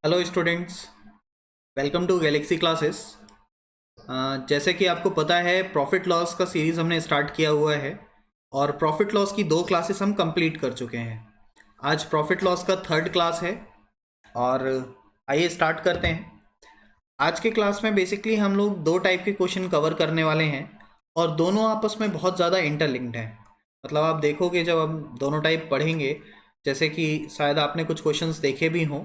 Hello students, welcome to galaxy classes. जैसे कि आपको पता है, प्रॉफिट लॉस का सीरीज़ हमने स्टार्ट किया हुआ है और प्रॉफिट लॉस की 2 क्लासेस हम कंप्लीट कर चुके हैं। आज प्रॉफिट लॉस का थर्ड क्लास है और आइए स्टार्ट करते हैं। आज के क्लास में बेसिकली हम लोग 2 टाइप के क्वेश्चन कवर करने वाले हैं और दोनों आपस में बहुत ज़्यादा इंटरलिंक्ड हैं। मतलब आप देखोगे जब हम दोनों टाइप पढ़ेंगे, जैसे कि शायद आपने कुछ क्वेश्चंस देखे भी हों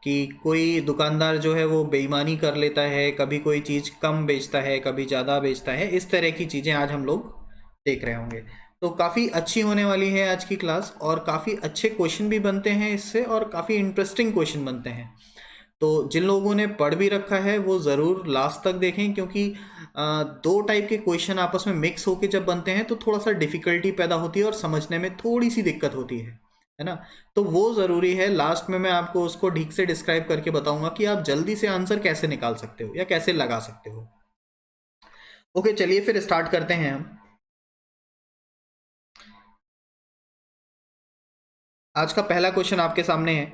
कि कोई दुकानदार जो है वो बेईमानी कर लेता है, कभी कोई चीज़ कम बेचता है, कभी ज़्यादा बेचता है। इस तरह की चीज़ें आज हम लोग देख रहे होंगे। तो काफ़ी अच्छी होने वाली है आज की क्लास और काफ़ी अच्छे क्वेश्चन भी बनते हैं इससे और काफ़ी इंटरेस्टिंग क्वेश्चन बनते हैं। तो जिन लोगों ने पढ़ भी रखा है वो ज़रूर लास्ट तक देखें, क्योंकि 2 टाइप के क्वेश्चन आपस में मिक्स होके जब बनते हैं तो थोड़ा सा डिफ़िकल्टी पैदा होती है और समझने में थोड़ी सी दिक्कत होती है ना। तो वो ज़रूरी है। लास्ट में मैं आपको उसको ठीक से डिस्क्राइब करके बताऊंगा कि आप जल्दी से आंसर कैसे निकाल सकते हो या कैसे लगा सकते हो। ओके, चलिए फिर स्टार्ट करते हैं हम। आज का पहला क्वेश्चन आपके सामने है।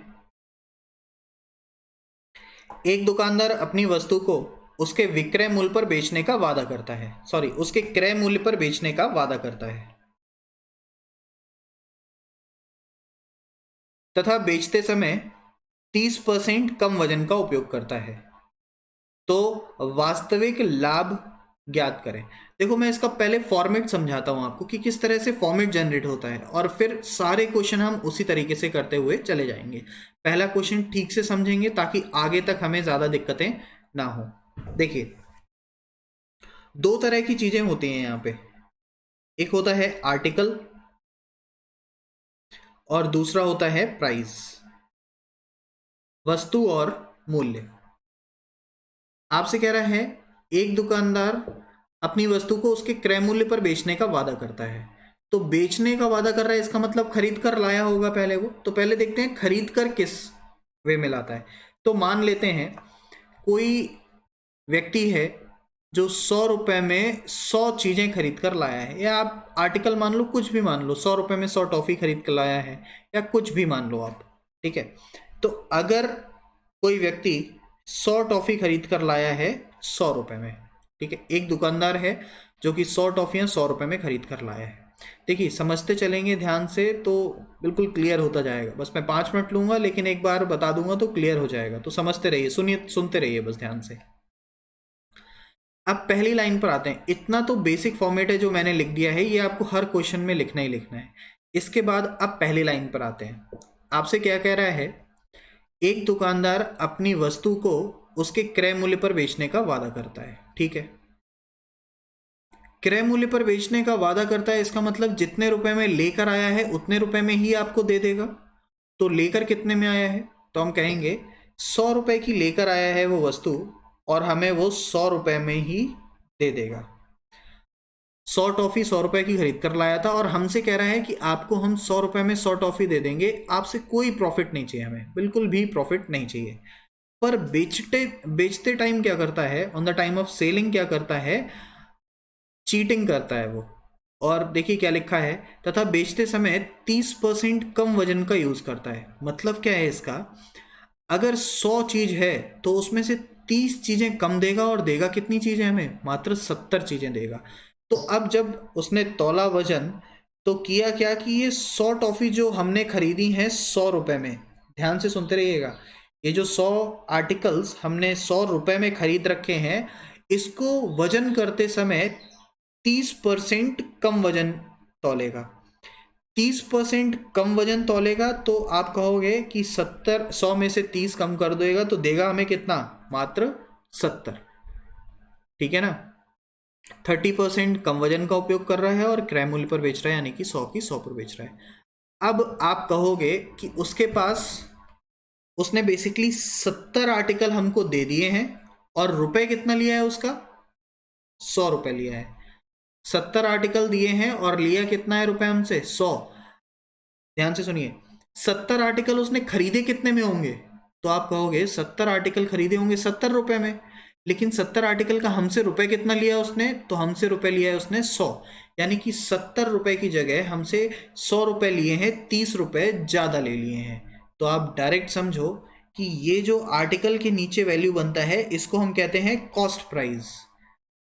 एक दुकानदार अपनी वस्तु को उसके विक्रय मूल्य पर बेचने का वादा करता है, सॉरी, उसके क्रय मूल्य पर बेचने का वादा करता है तथा बेचते समय 30% कम वजन का उपयोग करता है, तो वास्तविक लाभ ज्ञात करें। देखो, मैं इसका पहले फॉर्मेट समझाता हूं आपको कि किस तरह से फॉर्मेट जनरेट होता है और फिर सारे क्वेश्चन हम उसी तरीके से करते हुए चले जाएंगे। पहला क्वेश्चन ठीक से समझेंगे ताकि आगे तक हमें ज्यादा दिक्कतें ना हो। देखिए, 2 तरह की चीजें होती हैं यहाँ पे। एक होता है आर्टिकल और दूसरा होता है प्राइस, वस्तु और मूल्य। आपसे कह रहा है एक दुकानदार अपनी वस्तु को उसके क्रय मूल्य पर बेचने का वादा करता है। तो बेचने का वादा कर रहा है, इसका मतलब खरीद कर लाया होगा पहले वो। तो पहले देखते हैं खरीद कर किस वे में लाता है। तो मान लेते हैं कोई व्यक्ति है जो 100 रुपए में 100 चीजें खरीद कर लाया है, या आप आर्टिकल मान लो, कुछ भी मान लो, 100 रुपए में 100 टॉफी खरीद कर लाया है, या कुछ भी मान लो आप। ठीक है। तो अगर कोई व्यक्ति 100 टॉफी खरीद कर लाया है 100 रुपए में, ठीक है, एक दुकानदार है जो कि 100 टॉफियां 100 रुपए में खरीद कर लाया है। देखिए, समझते चलेंगे ध्यान से तो बिल्कुल क्लियर होता जाएगा। बस मैं 5 मिनट लूंगा, लेकिन एक बार बता दूंगा तो क्लियर हो जाएगा। तो समझते रहिए, सुनिए, सुनते रहिए बस ध्यान से। अब पहली लाइन पर आते हैं। इतना तो बेसिक फॉर्मेट है जो मैंने लिख दिया है, ये आपको हर क्वेश्चन में लिखना ही लिखना है। इसके बाद अब पहली लाइन पर आते हैं। आपसे क्या कह रहा है? एक दुकानदार अपनी वस्तु को उसके क्रय मूल्य पर बेचने का वादा करता है। ठीक है, क्रय मूल्य पर बेचने का वादा करता है, इसका मतलब जितने रुपए में लेकर आया है उतने रुपए में ही आपको दे देगा। तो लेकर कितने में आया है? तो हम कहेंगे 100 रुपए की लेकर आया है वो वस्तु और हमें वो 100 रुपए में ही दे देगा। 100 टॉफी 100 रुपए की खरीद कर लाया था और हमसे कह रहा है कि आपको हम 100 रुपए में 100 टॉफी दे देंगे, आपसे कोई प्रॉफिट नहीं चाहिए, हमें बिल्कुल भी प्रॉफिट नहीं चाहिए। पर बेचते बेचते टाइम क्या करता है, on the time of selling क्या करता है? चीटिंग करता है वो। और देखिए क्या लिखा है, तथा बेचते समय 30% कम वजन का यूज करता है। मतलब क्या है इसका? अगर 100 चीज है तो उसमें से 30 चीजें कम देगा और देगा कितनी चीजें हमें? मात्र 70 चीजें देगा। तो अब जब उसने तौला वजन, तो किया क्या कि ये 100 टॉफी जो हमने खरीदी है 100 रुपए में, ध्यान से सुनते रहिएगा, ये जो 100 आर्टिकल्स हमने 100 रुपए में खरीद रखे हैं, इसको वजन करते समय 30% कम वजन तौलेगा। 30% कम वजन तौलेगा तो आप कहोगे कि 100 में से 30 कम कर देगा तो देगा हमें कितना? मात्र 70। ठीक है ना। 30% कम वजन का उपयोग कर रहा है और क्रय मूल्य पर बेच रहा है, यानी कि 100 की 100 पर बेच रहा है। अब आप कहोगे कि उसके पास, उसने बेसिकली 70 आर्टिकल हमको दे दिए हैं और रुपए कितना लिया है उसका? 100 रुपए लिया है। 70 आर्टिकल दिए हैं और लिया कितना है रुपए हमसे? 100। ध्यान से सुनिए, 70 आर्टिकल उसने खरीदे कितने में होंगे? तो आप कहोगे 70 आर्टिकल खरीदे होंगे 70 रुपए में, लेकिन 70 आर्टिकल का हमसे रुपए कितना लिया उसने? तो हमसे रुपए लिया है उसने 100, यानी कि 70 रुपए की जगह हमसे 100 रुपए लिए हैं, 30 रुपए ज्यादा ले लिए हैं। तो आप डायरेक्ट समझो कि ये जो आर्टिकल के नीचे वैल्यू बनता है इसको हम कहते हैं कॉस्ट प्राइस,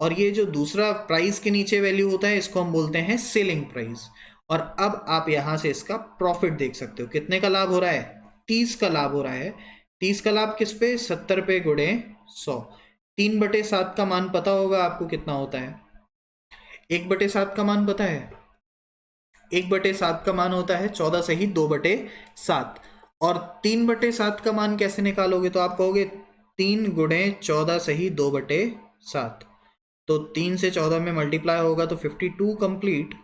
और ये जो दूसरा प्राइस के नीचे वैल्यू होता है इसको हम बोलते हैं सेलिंग प्राइस। और अब आप यहां से इसका प्रॉफिट देख सकते हो, कितने का लाभ हो रहा है, 30 का लाभ हो रहा है। 30 का लाभ किस पे, 70 पे गुणे 100। 3/7 का मान पता होगा आपको कितना होता है, 1/7 का मान पता है, 1/7 का मान होता है 14 से ही 2/7। और 3/7 का मान कैसे निकालोगे, तो आप कहोगे 3 गुणे 14 से ही 2/7, तो 3 से 14 में मल्टीप्लाई होगा तो 52 कंप्लीट,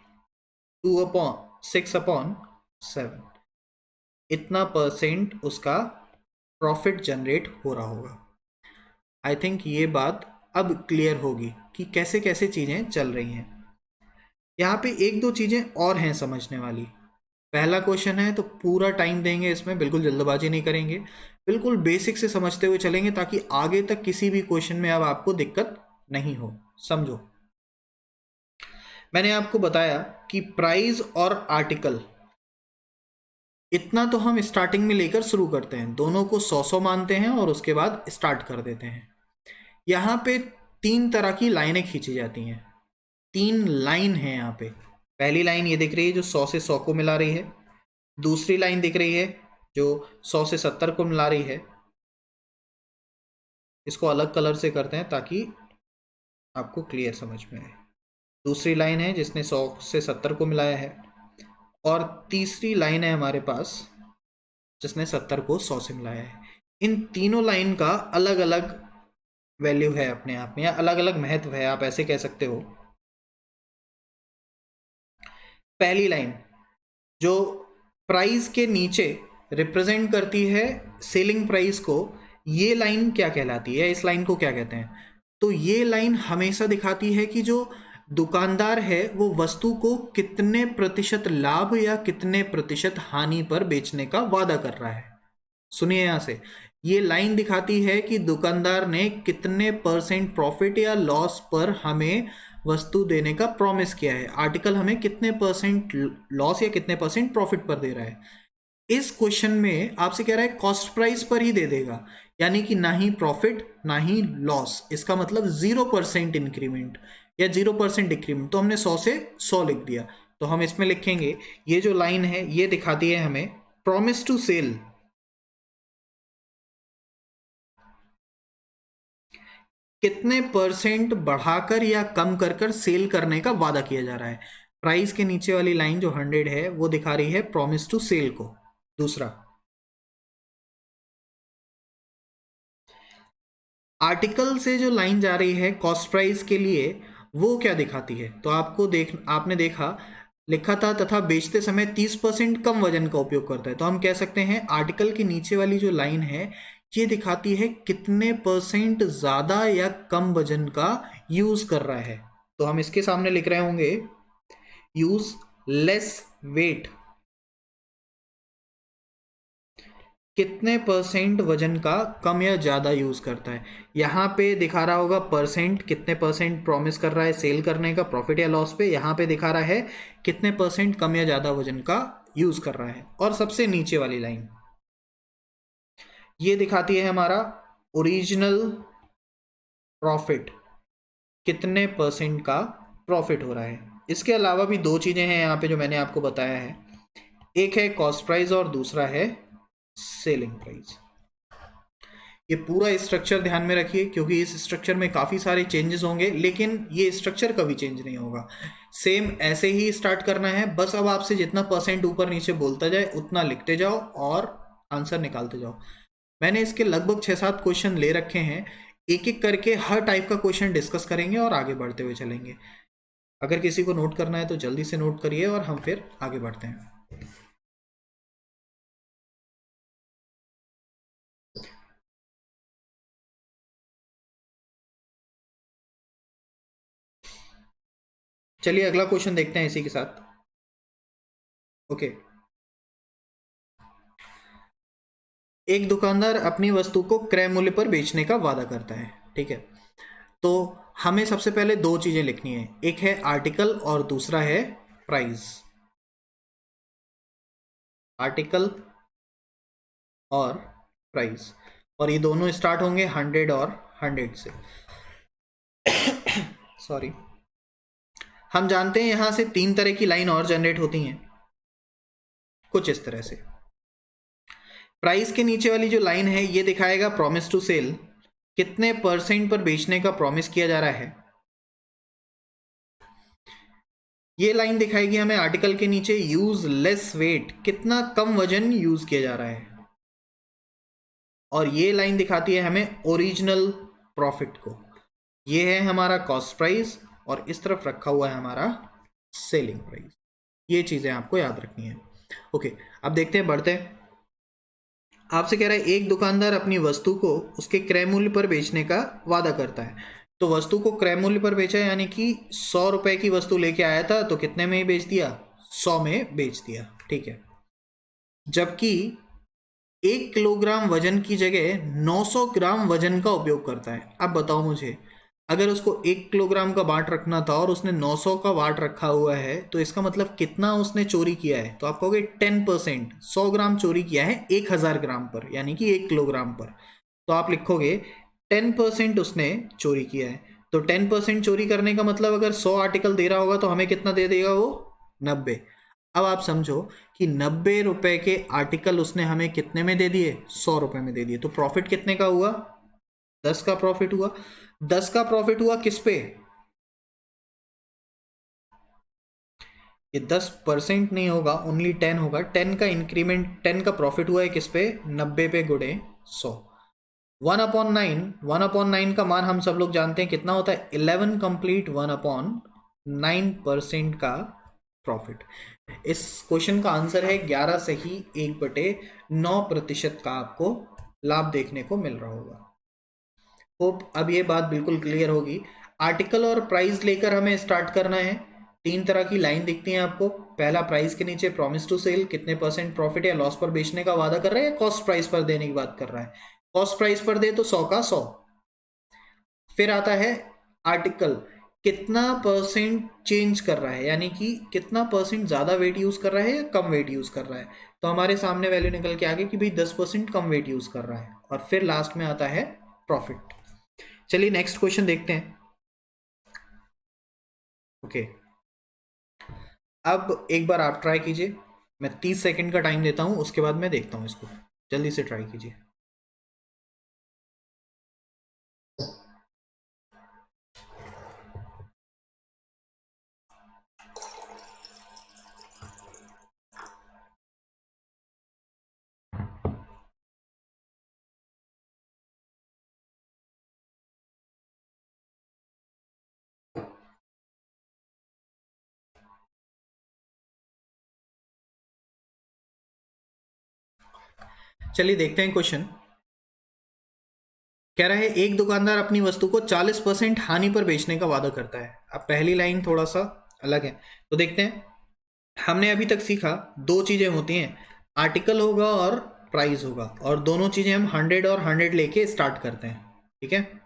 6/7, इतना परसेंट उसका प्रॉफिट जनरेट हो रहा होगा। आई थिंक ये बात अब क्लियर होगी कि कैसे कैसे चीजें चल रही हैं। यहाँ पे एक दो चीजें और हैं समझने वाली। पहला क्वेश्चन है तो पूरा टाइम देंगे इसमें, बिल्कुल जल्दबाजी नहीं करेंगे, बिल्कुल बेसिक से समझते हुए चलेंगे ताकि आगे तक किसी भी क्वेश्चन में अब आपको दिक्कत नहीं हो। समझो, मैंने आपको बताया कि प्राइस और आर्टिकल, इतना तो हम स्टार्टिंग में लेकर शुरू करते हैं, दोनों को 100 मानते हैं और उसके बाद स्टार्ट कर देते हैं। यहां पे 3 तरह की लाइनें खींची जाती हैं, 3 लाइन है यहाँ पे। पहली लाइन ये दिख रही है जो 100 से 100 को मिला रही है, दूसरी लाइन दिख रही है जो 100 से 70 को मिला रही है। इसको अलग कलर से करते हैं ताकि आपको क्लियर समझ में आए। दूसरी लाइन है जिसने 100 से 70 को मिलाया है, और तीसरी लाइन है हमारे पास जिसने 70 को 100 से मिलाया है। इन तीनों लाइन का अलग अलग वैल्यू है अपने आप में, या अलग अलग महत्व है, आप ऐसे कह सकते हो। पहली लाइन जो प्राइस के नीचे रिप्रेजेंट करती है सेलिंग प्राइस को, ये लाइन क्या कहलाती है, इस लाइन को क्या कहते हैं, तो ये लाइन हमेशा दिखाती है कि जो दुकानदार है वो वस्तु को कितने प्रतिशत लाभ या कितने प्रतिशत हानि पर बेचने का वादा कर रहा है। सुनिए, यहां से ये लाइन दिखाती है कि दुकानदार ने कितने परसेंट प्रॉफिट या लॉस पर हमें वस्तु देने का प्रॉमिस किया है, आर्टिकल हमें कितने परसेंट लॉस या कितने परसेंट प्रॉफिट पर दे रहा है। इस क्वेश्चन में आपसे कह रहा है कॉस्ट प्राइस पर ही दे देगा, यानी कि ना ही प्रॉफिट ना ही लॉस, इसका मतलब 0% इंक्रीमेंट या 0% डिक्रीमेंट। तो हमने 100 से 100 लिख दिया, तो हम इसमें लिखेंगे ये जो लाइन है ये दिखाती है हमें प्रॉमिस टू सेल, कितने परसेंट बढ़ाकर या कम कर कर सेल करने का वादा किया जा रहा है। प्राइस के नीचे वाली लाइन जो 100 है वो दिखा रही है प्रॉमिस टू सेल को। दूसरा, आर्टिकल से जो लाइन जा रही है कॉस्ट प्राइस के लिए, वो क्या दिखाती है, तो आपने देखा लिखा था तथा बेचते समय 30% कम वजन का उपयोग करता है, तो हम कह सकते हैं आर्टिकल के नीचे वाली जो लाइन है ये दिखाती है कितने परसेंट ज्यादा या कम वजन का यूज कर रहा है। तो हम इसके सामने लिख रहे होंगे यूज लेस वेट, कितने परसेंट वजन का कम या ज्यादा यूज करता है। यहां पे दिखा रहा होगा परसेंट, कितने परसेंट प्रॉमिस कर रहा है सेल करने का प्रॉफिट या लॉस पे, यहां पे दिखा रहा है कितने परसेंट कम या ज्यादा वजन का यूज कर रहा है। और सबसे नीचे वाली लाइन ये दिखाती है हमारा ओरिजिनल प्रॉफिट, कितने परसेंट का प्रॉफिट हो रहा है। इसके अलावा भी 2 चीजें हैं यहाँ पे जो मैंने आपको बताया है, एक है कॉस्ट प्राइस और दूसरा है सेलिंग प्राइस। ये पूरा स्ट्रक्चर ध्यान में रखिए क्योंकि इस स्ट्रक्चर में काफ़ी सारे चेंजेस होंगे, लेकिन ये स्ट्रक्चर कभी चेंज नहीं होगा, सेम ऐसे ही स्टार्ट करना है। बस अब आपसे जितना परसेंट ऊपर नीचे बोलता जाए उतना लिखते जाओ और आंसर निकालते जाओ। मैंने इसके लगभग 6-7 क्वेश्चन ले रखे हैं, एक एक करके हर टाइप का क्वेश्चन डिस्कस करेंगे और आगे बढ़ते हुए चलेंगे। अगर किसी को नोट करना है तो जल्दी से नोट करिए और हम फिर आगे बढ़ते हैं। चलिए अगला क्वेश्चन देखते हैं इसी के साथ। ओके, एक दुकानदार अपनी वस्तु को क्रय मूल्य पर बेचने का वादा करता है, ठीक है। तो हमें सबसे पहले 2 चीजें लिखनी है, एक है आर्टिकल और दूसरा है प्राइस। आर्टिकल और प्राइस, और ये दोनों स्टार्ट होंगे 100 और 100 से। सॉरी, हम जानते हैं यहां से 3 तरह की लाइन और जनरेट होती हैं, कुछ इस तरह से। प्राइस के नीचे वाली जो लाइन है ये दिखाएगा प्रॉमिस टू सेल, कितने % पर बेचने का प्रॉमिस किया जा रहा है। ये लाइन दिखाएगी हमें आर्टिकल के नीचे यूज लेस वेट, कितना कम वजन यूज किया जा रहा है। और ये लाइन दिखाती है हमें ओरिजिनल प्रॉफिट को। ये है हमारा कॉस्ट प्राइस और इस तरफ रखा हुआ है हमारा सेलिंग प्राइस। ये चीजें आपको याद रखनी है। ओके, अब देखते हैं, बढ़ते हैं। आपसे कह रहा है एक दुकानदार अपनी वस्तु को उसके क्रय मूल्य पर बेचने का वादा करता है। तो वस्तु को क्रय मूल्य पर बेचा, यानी कि 100 रुपए की वस्तु लेके आया था तो कितने में ही बेच दिया, 100 में बेच दिया, ठीक है। जबकि 1 किलोग्राम वजन की जगह 900 ग्राम वजन का उपयोग करता है। अब बताओ मुझे, अगर उसको 1 किलोग्राम का बाट रखना था और उसने 900 का बाट रखा हुआ है, तो इसका मतलब कितना उसने चोरी किया है। तो आप कहोगे 10%, 100 ग्राम चोरी किया है 1000 ग्राम पर, यानी कि 1 किलोग्राम पर। तो आप लिखोगे 10% उसने चोरी किया है। तो 10% चोरी करने का मतलब अगर 100 आर्टिकल दे रहा होगा तो हमें कितना दे देगा वो, 90। अब आप समझो कि 90 रुपए के आर्टिकल उसने हमें कितने में दे दिए, 100 रुपए में दे दिए। तो प्रॉफिट कितने का हुआ, 10 का प्रॉफिट हुआ। 10 का प्रॉफिट हुआ किस पे, ये 10% नहीं होगा, ओनली 10 होगा। 10 का इंक्रीमेंट, 10 का प्रॉफिट हुआ है किस पे, 90 पे गुणे 100। 1/9, 1/9 का मान हम सब लोग जानते हैं कितना होता है, 11 कंप्लीट 1/9% का प्रॉफिट। इस क्वेश्चन का आंसर है 11 सही 1/9% का आपको लाभ देखने को मिल रहा होगा। होप अब ये बात बिल्कुल क्लियर होगी। आर्टिकल और प्राइस लेकर हमें स्टार्ट करना है। 3 तरह की लाइन दिखती है आपको। पहला, प्राइस के नीचे प्रॉमिस टू सेल, कितने % प्रॉफिट या लॉस पर बेचने का वादा कर रहा है, कॉस्ट प्राइस पर देने की बात कर रहा है। कॉस्ट प्राइस पर दे तो 100 का 100। फिर आता है आर्टिकल, कितना % चेंज कर रहा है, यानी कि कितना % ज्यादा वेट यूज कर रहा है या कम वेट यूज कर रहा है। तो हमारे सामने वैल्यू निकल के आ गई कि भाई 10% कम वेट यूज कर रहा है। और फिर लास्ट में आता है प्रॉफिट। चलिए नेक्स्ट क्वेश्चन देखते हैं। ओके, अब एक बार आप ट्राई कीजिए। मैं 30 सेकंड का टाइम देता हूं, उसके बाद मैं देखता हूं इसको। जल्दी से ट्राई कीजिए। चलिए देखते हैं क्वेश्चन। कह रहा है एक दुकानदार अपनी वस्तु को 40% हानि पर बेचने का वादा करता है। अब पहली लाइन थोड़ा सा अलग है, तो देखते हैं। हमने अभी तक सीखा 2 चीजें होती हैं, आर्टिकल होगा और प्राइस होगा, और दोनों चीजें हम 100 और 100 लेके स्टार्ट करते हैं, ठीक है।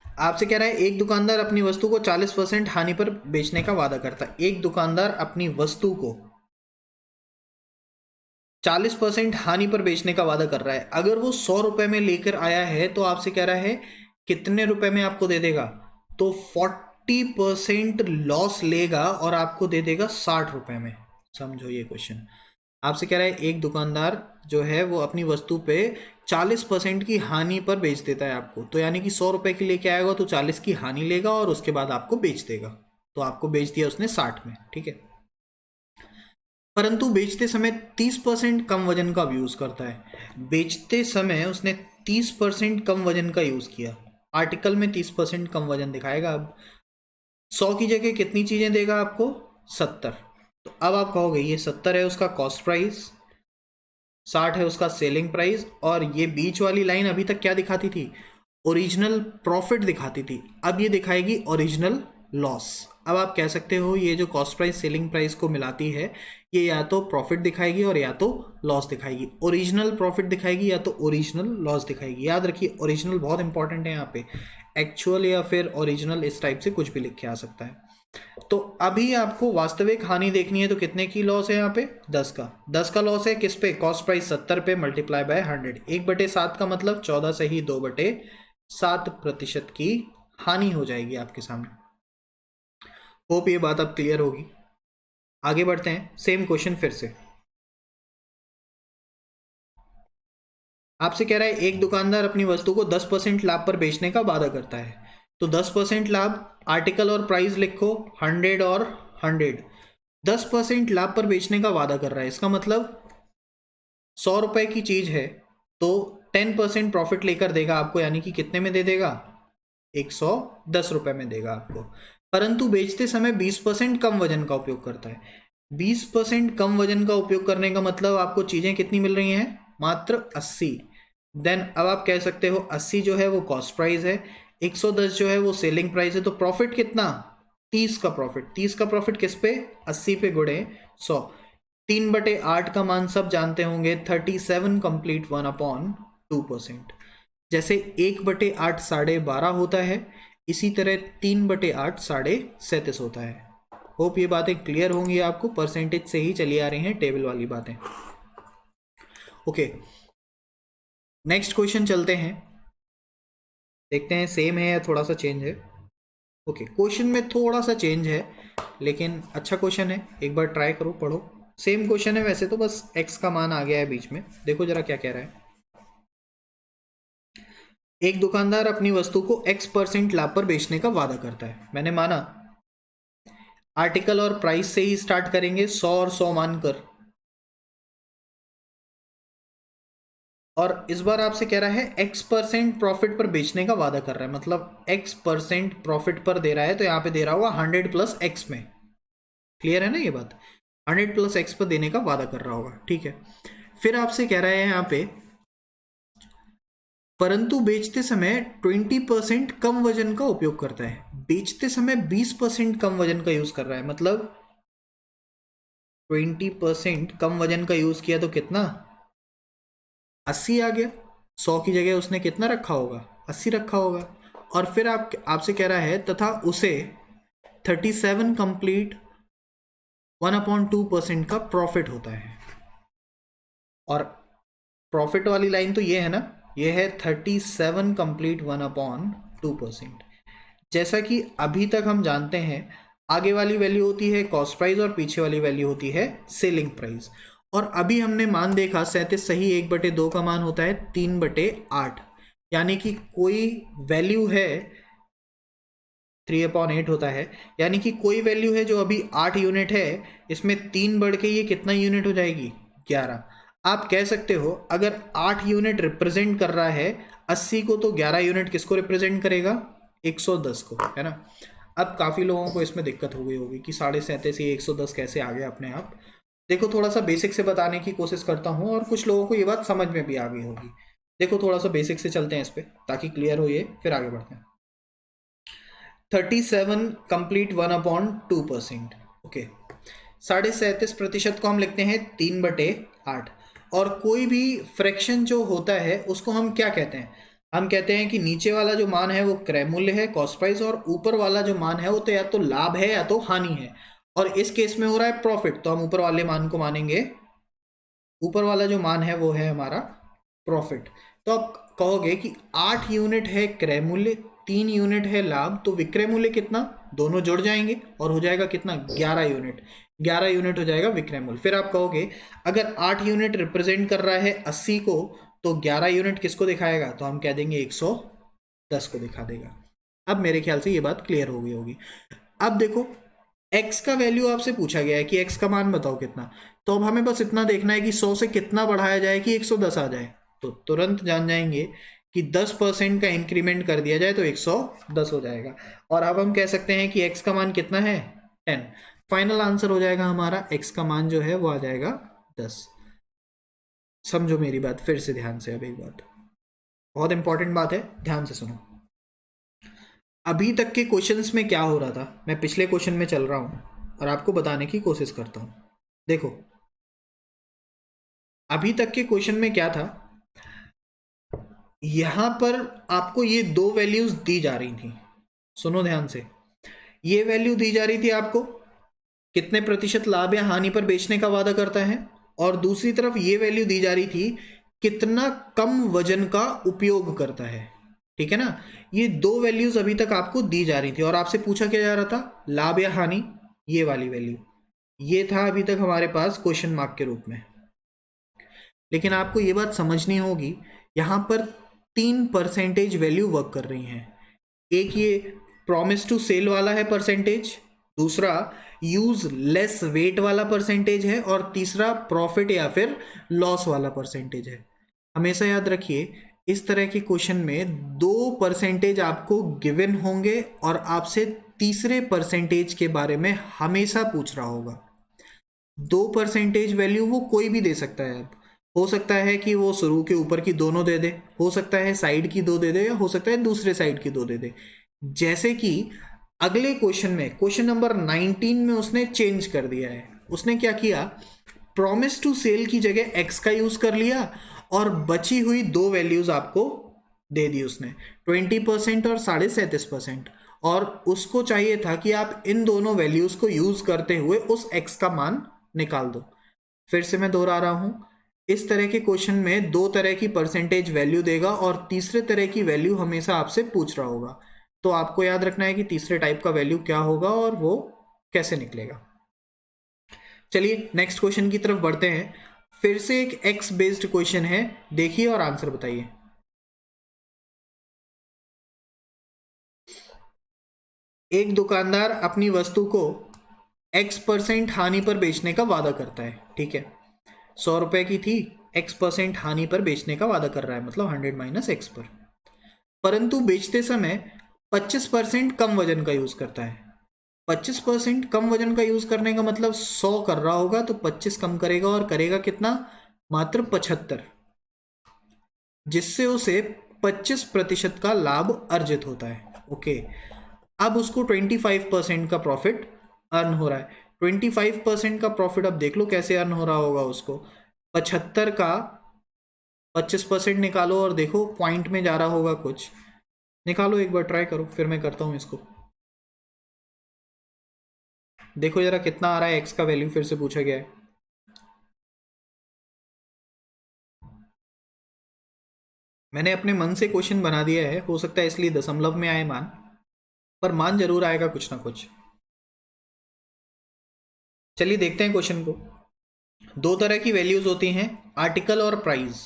आपसे कह रहा है एक दुकानदार अपनी वस्तु को 40% हानि पर बेचने का वादा करता है। एक दुकानदार अपनी वस्तु को 40% हानि पर बेचने का वादा कर रहा है। अगर वो 100 रुपए में लेकर आया है तो आपसे कह रहा है कितने रुपए में आपको दे देगा, तो 40% लॉस लेगा और आपको दे देगा 60 रुपए में। समझो ये क्वेश्चन। आपसे कह रहा है एक दुकानदार जो है वो अपनी वस्तु पे 40% की हानि पर बेच देता है आपको, तो यानी कि 100 रुपए की लेके आएगा तो 40 की हानि लेगा और उसके बाद आपको बेच देगा। तो आपको बेच दिया उसने 60 में, ठीक है। परंतु बेचते समय 30% कम वजन का यूज करता है। बेचते समय उसने 30% कम वजन का यूज किया। आर्टिकल में 30% कम वजन दिखाएगा। अब 100 की जगह कितनी चीजें देगा आपको, 70। तो अब आप कहोगे ये 70 है उसका कॉस्ट प्राइस, 60 है उसका सेलिंग प्राइस, और ये बीच वाली लाइन अभी तक क्या दिखाती थी, ओरिजिनल प्रॉफिट दिखाती थी। अब ये दिखाएगी ओरिजिनल लॉस। अब आप कह सकते हो ये जो कॉस्ट प्राइस सेलिंग प्राइस को मिलाती है, ये या तो प्रॉफिट दिखाएगी और या तो लॉस दिखाएगी। ओरिजिनल प्रॉफिट दिखाएगी या तो ओरिजिनल लॉस दिखाएगी। याद रखिए ओरिजिनल बहुत इंपॉर्टेंट है यहाँ पे। एक्चुअल या फिर ओरिजिनल इस टाइप से कुछ भी लिख के आ सकता है। तो अभी आपको वास्तविक हानि देखनी है, तो कितने की लॉस है यहाँ पे? 10 का। 10 का लॉस है किस पे? कॉस्ट प्राइस 70 पे मल्टीप्लाई बाय 100। 1/7 का मतलब 14 से ही 2/7% की हानि हो जाएगी आपके सामने। होप ये बात अब क्लियर होगी। आगे बढ़ते हैं, सेम क्वेश्चन फिर से। आपसे कह रहा है एक दुकानदार अपनी वस्तु को 10% लाभ पर बेचने का वादा करता है। तो 10% लाभ, आर्टिकल और प्राइस लिखो 100 और 100। 10% लाभ पर बेचने का वादा कर रहा है, इसका मतलब 100 रुपए की चीज है तो 10% प्रॉफिट लेकर देगा आपको, यानी कि कितने में दे देगा? 110 रुपए में देगा आपको। परंतु बेचते समय 20% कम वजन का उपयोग करता है। 20% कम वजन का उपयोग करने का मतलब आपको चीजें कितनी मिल रही हैं? मात्र 80। देन अब आप कह सकते हो 80 जो है वो कॉस्ट प्राइस है, 110 जो है वो सेलिंग प्राइस है, तो प्रॉफिट कितना? 30 का प्रॉफिट। 30 का प्रॉफिट किस पे? 80 पे गुणे 100। 3/8 का मान सब जानते होंगे, 37 कंप्लीट 1/2%। जैसे 1/8 12.5 होता है, इसी तरह 3/8 37.5 होता है। होप ये बातें क्लियर होंगी आपको, परसेंटेज से ही चली आ रही हैं टेबल वाली बातें। ओके, नेक्स्ट क्वेश्चन चलते हैं, देखते हैं सेम है या थोड़ा सा चेंज है। ओके, क्वेश्चन में थोड़ा सा चेंज है लेकिन अच्छा क्वेश्चन है, एक बार ट्राई करो, पढ़ो। सेम क्वेश्चन है वैसे तो, बस एक्स का मान आ गया है बीच में। देखो जरा क्या कह रहा है। एक दुकानदार अपनी वस्तु को X% लाभ पर बेचने का वादा करता है। मैंने माना आर्टिकल और प्राइस से ही स्टार्ट करेंगे, 100 और 100 मानकर। और इस बार आपसे कह रहा है X% प्रॉफिट पर बेचने का वादा कर रहा है, मतलब X% प्रॉफिट पर दे रहा है, तो यहां पे दे रहा होगा 100 + X में। क्लियर है ना ये बात? 100 + X पर देने का वादा कर रहा होगा, ठीक है। फिर आपसे कह रहा है यहां पे परंतु बेचते समय 20% कम वजन का उपयोग करता है। बेचते समय 20% कम वजन का यूज कर रहा है, मतलब 20% कम वजन का यूज किया तो कितना? 80 आ गया। 100 की जगह उसने कितना रखा होगा? 80 रखा होगा। और फिर आपसे कह रहा है तथा उसे 37 कंप्लीट 1/2% का प्रॉफिट होता है। और प्रॉफिट वाली लाइन तो ये है ना, ये है 37 कंप्लीट 1/2%। जैसा कि अभी तक हम जानते हैं, आगे वाली वैल्यू होती है कॉस्ट प्राइस और पीछे वाली वैल्यू होती है सेलिंग प्राइस। और अभी हमने मान देखा 37 सही 1/2 का मान होता है 3/8, यानी कि कोई वैल्यू है 3/8 होता है, यानी कि कोई वैल्यू है जो अभी 8 यूनिट है, इसमें 3 बढ़ के ये कितना यूनिट हो जाएगी? 11। आप कह सकते हो अगर 8 यूनिट रिप्रेजेंट कर रहा है 80 को, तो 11 यूनिट किसको रिप्रेजेंट करेगा? 110 को, है ना। अब काफ़ी लोगों को इसमें दिक्कत हो गई होगी कि 37.5 ये 110 कैसे आ गया अपने आप। देखो थोड़ा सा बेसिक से बताने की कोशिश करता हूँ और कुछ लोगों को ये बात समझ में भी आ गई होगी। देखो थोड़ा सा बेसिक से चलते हैं इस पर ताकि क्लियर हो ये, फिर आगे बढ़ते हैं। 37 कंप्लीट 1/2%। ओके, 37.5% को हम लिखते हैं 3/8। और कोई भी फ्रैक्शन जो होता है उसको हम क्या कहते हैं? हम कहते हैं कि नीचे वाला जो मान है वो क्रय मूल्य है, कॉस्ट प्राइस, और ऊपर वाला जो मान है वो तो या तो लाभ है या तो हानि है। और इस केस में हो रहा है प्रॉफिट, तो हम ऊपर वाले मान को मानेंगे। ऊपर वाला जो मान है वो है हमारा प्रॉफिट। तो आप कहोगे कि 8 यूनिट है क्रय मूल्य, 3 यूनिट है लाभ, तो विक्रय मूल्य कितना? दोनों जुड़ जाएंगे और हो जाएगा कितना? 11 यूनिट। 11 यूनिट हो जाएगा विक्रय मूल्य। फिर आप कहोगे अगर 8 यूनिट रिप्रेजेंट कर रहा है 80 को, तो 11 यूनिट किसको दिखाएगा? तो हम कह देंगे 110 को दिखा देगा। अब मेरे ख्याल से ये बात क्लियर हो गई होगी। अब देखो x का वैल्यू आपसे पूछा गया है कि x का मान बताओ कितना। तो अब हमें बस इतना देखना है कि 100 से कितना बढ़ाया जाए कि 110 आ जाए। तो तुरंत जान जाएंगे कि 10% का इंक्रीमेंट कर दिया जाए तो 110 हो जाएगा। और अब हम कह सकते हैं कि x का मान कितना है? 10। फाइनल आंसर हो जाएगा हमारा, x का मान जो है वो आ जाएगा 10। समझो मेरी बात फिर से ध्यान से। अब एक बात बहुत इंपॉर्टेंट बात है, ध्यान से सुनो। अभी तक के क्वेश्चंस में क्या हो रहा था, मैं पिछले क्वेश्चन में चल रहा हूं और आपको बताने की कोशिश करता हूं। देखो अभी तक के क्वेश्चन में क्या था, यहां पर आपको ये दो वैल्यूज दी जा रही थी। सुनो ध्यान से, ये वैल्यू दी जा रही थी आपको, कितने प्रतिशत लाभ या हानि पर बेचने का वादा करता है, और दूसरी तरफ ये वैल्यू दी जा रही थी कितना कम वजन का उपयोग करता है। ठीक है ना, ये दो वैल्यूज अभी तक आपको दी जा रही थी और आपसे पूछा क्या जा रहा था, लाभ या हानि, ये वाली वैल्यू, ये था अभी तक हमारे पास क्वेश्चन मार्क के रूप में। लेकिन आपको ये बात समझनी होगी, यहां पर 3% वैल्यू वर्क कर रही हैं। एक ये प्रॉमिस टू सेल वाला है परसेंटेज, दूसरा यूज लेस वेट वाला परसेंटेज है, और तीसरा प्रॉफिट या फिर लॉस वाला परसेंटेज है। हमेशा याद रखिए, इस तरह के क्वेश्चन में 2% आपको गिवन होंगे और आपसे तीसरे परसेंटेज के बारे में हमेशा पूछ रहा होगा। 2% वैल्यू वो कोई भी दे सकता है। अब हो सकता है कि वो शुरू के ऊपर की दोनों दे दे, हो सकता है साइड की 2 दे दे, या हो सकता है दूसरे साइड की 2 दे दे। जैसे कि अगले क्वेश्चन में, क्वेश्चन नंबर 19 में उसने चेंज कर दिया है। उसने क्या किया, प्रॉमिस टू सेल की जगह एक्स का यूज कर लिया और बची हुई 2 वैल्यूज आपको दे दी उसने, 20% और 37.5%, और उसको चाहिए था कि आप इन दोनों वैल्यूज को यूज करते हुए उस एक्स का मान निकाल दो। फिर से मैं दोहरा रहा हूं, इस तरह के क्वेश्चन में 2 तरह की परसेंटेज वैल्यू देगा और तीसरे तरह की वैल्यू हमेशा आपसे पूछ रहा होगा। तो आपको याद रखना है कि तीसरे टाइप का वैल्यू क्या होगा और वो कैसे निकलेगा। चलिए नेक्स्ट क्वेश्चन की तरफ बढ़ते हैं। फिर से एक एक्स बेस्ड क्वेश्चन है, देखिए और आंसर बताइए। एक दुकानदार अपनी वस्तु को X% हानि पर बेचने का वादा करता है। ठीक है, 100 रुपए की थी, X% हानि पर बेचने का वादा कर रहा है, मतलब 100 माइनस एक्स पर। परंतु बेचते समय 25% कम वजन का यूज करता है। 25% कम वजन का यूज करने का मतलब 100 कर रहा होगा तो 25 कम करेगा और करेगा कितना, मात्र 75, जिससे उसे 25% का लाभ अर्जित होता है। ओके, अब उसको 25% का प्रॉफिट अर्न हो रहा है। 25% का प्रॉफिट अब देख लो कैसे अर्न हो रहा होगा उसको। 75 का 25% निकालो और देखो पॉइंट में जा रहा होगा कुछ, निकालो एक बार, ट्राई करो, फिर मैं करता हूं इसको। देखो जरा कितना आ रहा है एक्स का वैल्यू, फिर से पूछा गया है। मैंने अपने मन से क्वेश्चन बना दिया है, हो सकता है इसलिए दशमलव में आए मान, पर मान जरूर आएगा कुछ ना कुछ। चलिए देखते हैं क्वेश्चन को। 2 तरह की वैल्यूज होती हैं, आर्टिकल और प्राइस।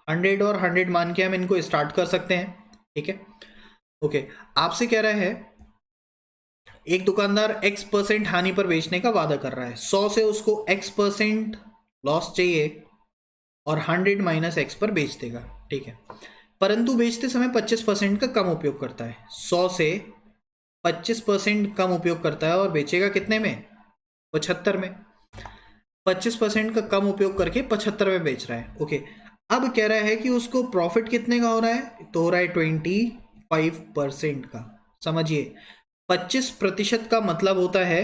100 और 100 मान के हम इनको स्टार्ट कर सकते हैं। ठीक है, ओके, आपसे कह रहा है एक दुकानदार X% हानि पर बेचने का वादा कर रहा है। 100 से उसको X% लॉस चाहिए और 100 माइनस एक्स पर बेच देगा। ठीक है, परंतु बेचते समय 25% का कम उपयोग करता है। 100 से 25% कम उपयोग करता है और बेचेगा कितने में, 75 में। 25% का कम उपयोग करके 75 में बेच रहा है। ओके, अब कह रहा है कि उसको प्रॉफिट कितने का हो रहा है, तो हो रहा है 25% का। समझिए, 25% का मतलब होता है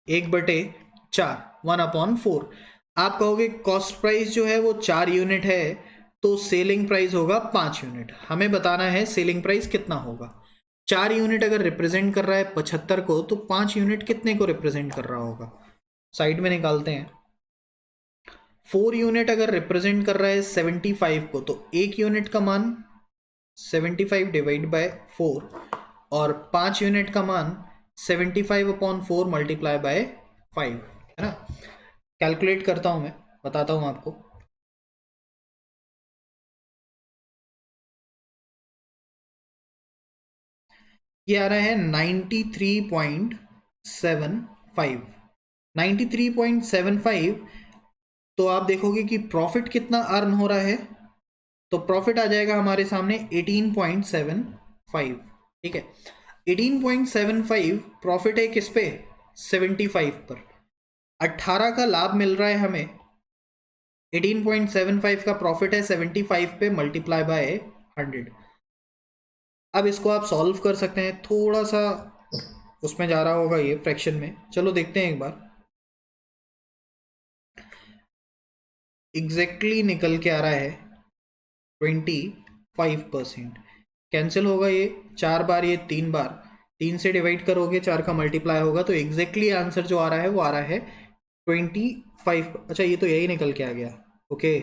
1/4, 1/4। आप कहोगे कॉस्ट प्राइस जो है वो 4 यूनिट है, तो सेलिंग प्राइस होगा 5 यूनिट। हमें बताना है सेलिंग प्राइस कितना होगा। 4 यूनिट अगर रिप्रेजेंट कर रहा है 75 को, तो 5 यूनिट कितने को रिप्रेजेंट कर रहा होगा, साइड में निकालते हैं। 4 यूनिट अगर रिप्रेजेंट कर रहा है 75 को, तो 1 यूनिट का मान 75 डिवाइड बाय 4, और 5 यूनिट का मान 75/4 मल्टीप्लाई बाय 5, है ना। कैलकुलेट करता हूं मैं, बताता हूं आपको। ये आ रहा है 93.75, 93.75। तो आप देखोगे कि प्रॉफिट कितना अर्न हो रहा है, तो प्रॉफिट आ जाएगा हमारे सामने 18.75। ठीक है, 18.75 प्रॉफिट है किस पे, 75 पर। 18 का लाभ मिल रहा है हमें, 18.75 का प्रॉफिट है 75 पे, मल्टीप्लाई बाय 100। अब इसको आप सॉल्व कर सकते हैं, थोड़ा सा उसमें जा रहा होगा ये फ्रैक्शन में, चलो देखते हैं एक बार। एग्जैक्टली निकल के आ रहा है 25%। कैंसिल होगा ये 4 बार, ये 3 बार, 3 से डिवाइड करोगे, 4 का मल्टीप्लाई होगा, तो एग्जैक्टली आंसर जो आ रहा है वो आ रहा है 25। अच्छा, ये तो यही निकल के आ गया। ओके,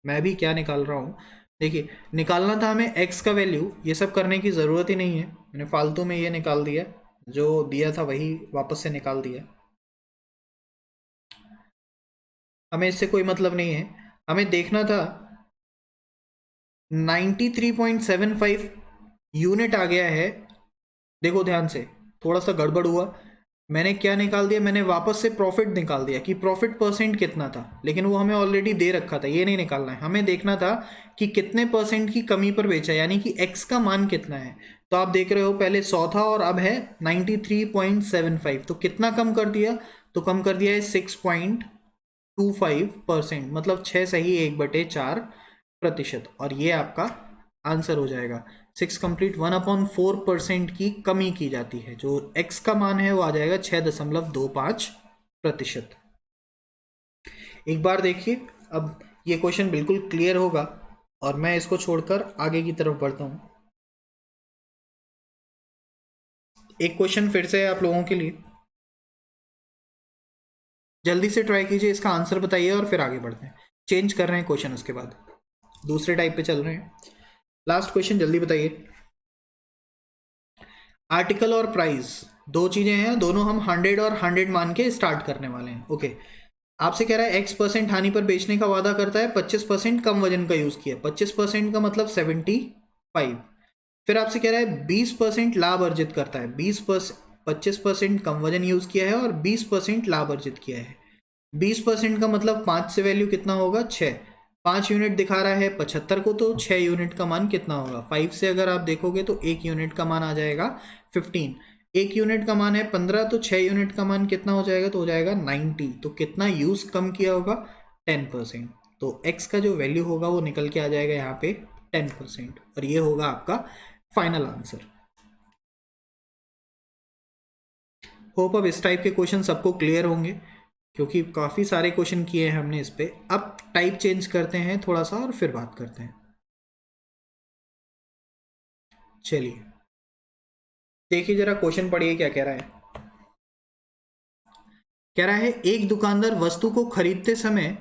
मैं भी क्या निकाल रहा हूँ, देखिए निकालना था हमें x का वैल्यू, ये सब करने की ज़रूरत ही नहीं है, मैंने फालतू में ये निकाल दिया, जो दिया था वही वापस से निकाल दिया। हमें इससे कोई मतलब नहीं है, हमें देखना था 93.75 यूनिट आ गया है। देखो ध्यान से, थोड़ा सा गड़बड़ हुआ, मैंने क्या निकाल दिया, मैंने वापस से प्रॉफिट निकाल दिया कि प्रॉफिट परसेंट कितना था, लेकिन वो हमें ऑलरेडी दे रखा था, ये नहीं निकालना है, हमें देखना था कि कितने परसेंट की कमी पर बेचा, यानी कि x का मान कितना है। तो आप देख रहे हो पहले 100 था और अब है 93.75, तो कितना कम कर दिया, तो कम कर दिया है 6.25%, मतलब 6 सही 1/4%, और ये आपका आंसर हो जाएगा। 6 कंप्लीट 1/4% की कमी की जाती है, जो x का मान है वो आ जाएगा 6.25%। एक बार देखिए, अब ये क्वेश्चन बिल्कुल क्लियर होगा और मैं इसको छोड़कर आगे की तरफ बढ़ता हूं। एक क्वेश्चन फिर से है आप लोगों के लिए, जल्दी से ट्राई कीजिए, इसका आंसर बताइए और फिर आगे बढ़ते हैं। चेंज कर रहे हैं क्वेश्चन, उसके बाद दूसरे टाइप पे चल रहे हैं। लास्ट क्वेश्चन जल्दी बताइए। आर्टिकल और प्राइस दो चीजें हैं, दोनों हम 100 और 100 मान के स्टार्ट करने वाले हैं। ओके, आपसे कह रहा है x% हानि पर बेचने का वादा करता है, 25% कम वजन का यूज किया, 25% का मतलब 75। फिर आपसे कह रहा है 20% लाभ अर्जित करता है, 25% कम वजन यूज किया है और 20% लाभ अर्जित किया है। 20% का मतलब 5 से वैल्यू कितना होगा, 6, 5 यूनिट दिखा रहा है 75 को, तो 6 यूनिट का मान कितना होगा, 5 से अगर आप देखोगे तो 1 यूनिट का मान आ जाएगा 15, 1 यूनिट का मान है 15, तो 6 यूनिट का मान कितना हो जाएगा, तो हो जाएगा 90। तो कितना यूज कम किया होगा, 10%, तो x का जो वैल्यू होगा वो निकल के आ जाएगा यहाँ पे 10%, और ये होगा आपका फाइनल आंसर। होप अब इस टाइप के क्वेश्चन सबको क्लियर होंगे, क्योंकि काफ़ी सारे क्वेश्चन किए हैं हमने इस पे। अब टाइप चेंज करते हैं थोड़ा सा और फिर बात करते हैं। चलिए देखिए जरा क्वेश्चन पढ़िए क्या कह रहा है। कह रहा है एक दुकानदार वस्तु को खरीदते समय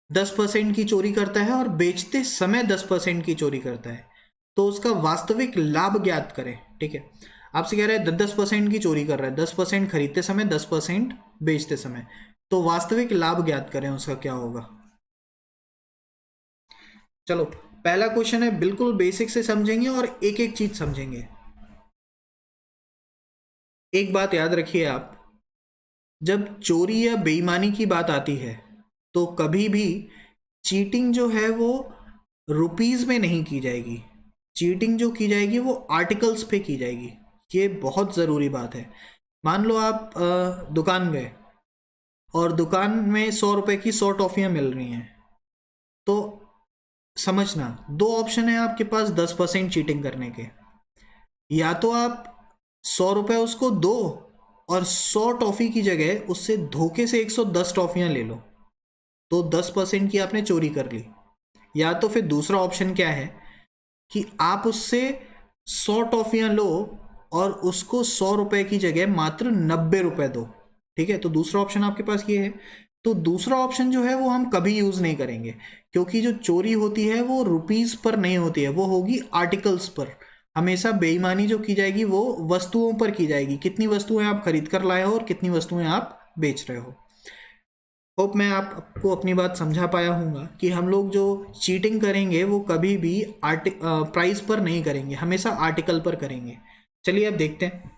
10% की चोरी करता है और बेचते समय 10% की चोरी करता है, तो उसका वास्तविक लाभ ज्ञात करें। ठीक है, आपसे कह रहा है 10% की चोरी कर रहा है, 10% खरीदते समय, 10% बेचते समय, तो वास्तविक लाभ ज्ञात करें, उसका क्या होगा। चलो पहला क्वेश्चन है, बिल्कुल बेसिक से समझेंगे और एक एक चीज समझेंगे। एक बात याद रखिए आप, जब चोरी या बेईमानी की बात आती है तो कभी भी चीटिंग जो है वो रुपीज में नहीं की जाएगी, चीटिंग जो की जाएगी वो आर्टिकल्स पे की जाएगी। ये बहुत ज़रूरी बात है। मान लो आप दुकान गए और दुकान में 100 रुपए की 100 टॉफियाँ मिल रही हैं, तो समझना दो ऑप्शन है आपके पास 10% चीटिंग करने के। या तो आप 100 रुपए उसको दो और 100 टॉफी की जगह उससे धोखे से 110 टॉफियां ले लो, तो 10% की आपने चोरी कर ली। या तो फिर दूसरा ऑप्शन क्या है कि आप उससे 100 टॉफियां लो और उसको 100 रुपए की जगह मात्र 90 रुपए दो। ठीक है, तो दूसरा ऑप्शन आपके पास ये है। तो दूसरा ऑप्शन जो है वो हम कभी यूज नहीं करेंगे, क्योंकि जो चोरी होती है वो रुपीस पर नहीं होती है, वो होगी आर्टिकल्स पर। हमेशा बेईमानी जो की जाएगी वो वस्तुओं पर की जाएगी, कितनी वस्तुएं आप खरीद कर लाए हो और कितनी वस्तुएं आप बेच रहे हो। होप मैं आपको अपनी बात समझा पाया हूँगा कि हम लोग जो चीटिंग करेंगे वो कभी भी प्राइस पर नहीं करेंगे, हमेशा आर्टिकल पर करेंगे। चलिए अब देखते हैं।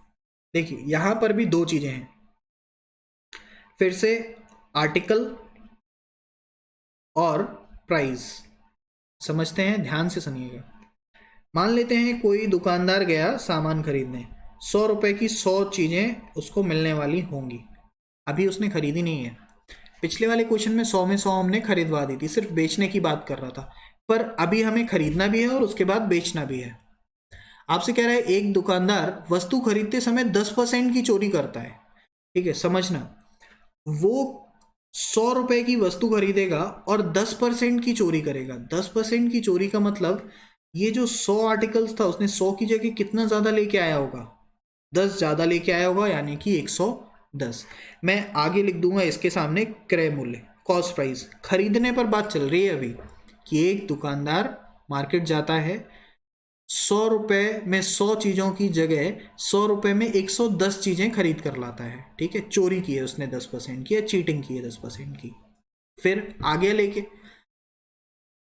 देखिए यहाँ पर भी दो चीज़ें हैं, फिर से आर्टिकल और प्राइस समझते हैं, ध्यान से सुनिएगा। मान लेते हैं कोई दुकानदार गया सामान खरीदने, 100 रुपए की 100 चीज़ें उसको मिलने वाली होंगी, अभी उसने खरीदी नहीं है। पिछले वाले क्वेश्चन में 100 में 100 हमने खरीदवा दी थी, सिर्फ बेचने की बात कर रहा था, पर अभी हमें खरीदना भी है और उसके बाद बेचना भी है। आपसे कह रहा है एक दुकानदार वस्तु खरीदते समय 10% की चोरी करता है। ठीक है, समझना, वो 100 रुपए की वस्तु खरीदेगा और 10% की चोरी करेगा। 10% की चोरी का मतलब ये जो 100 आर्टिकल्स था उसने 100 की जगह कितना ज्यादा लेके आया होगा, 10 ज़्यादा लेके आया होगा यानी कि 110। मैं आगे लिख दूंगा इसके सामने क्रय मूल्य, कॉस्ट प्राइस। खरीदने पर बात चल रही है अभी कि एक दुकानदार मार्केट जाता है, 100 रुपये में 100 चीज़ों की जगह 100 रुपये में 110 चीज़ें खरीद कर लाता है। ठीक है, चोरी की है उसने 10% की, या चीटिंग की है 10% की। फिर आगे लेके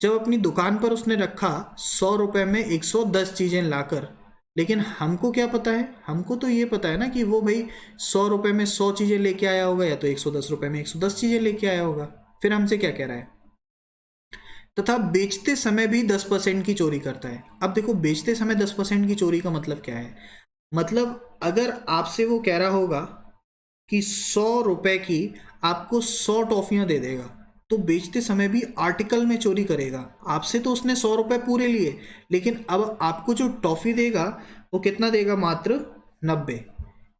जब अपनी दुकान पर उसने रखा 100 रुपये में 110 चीज़ें लाकर, लेकिन हमको क्या पता है, हमको तो ये पता है ना कि वो भाई 100 रुपये में 100 चीज़ें लेके आया होगा या तो 110 रुपये में 110 चीज़ें लेके आया होगा। फिर हमसे क्या कह रहा है, तथा बेचते समय भी 10% की चोरी करता है। अब देखो, बेचते समय 10% की चोरी का मतलब क्या है, मतलब अगर आपसे वो कह रहा होगा कि 100 रुपये की आपको 100 टॉफियां दे देगा, तो बेचते समय भी आर्टिकल में चोरी करेगा। आपसे तो उसने 100 रुपये पूरे लिए, लेकिन अब आपको जो टॉफी देगा वो कितना देगा, मात्र 90।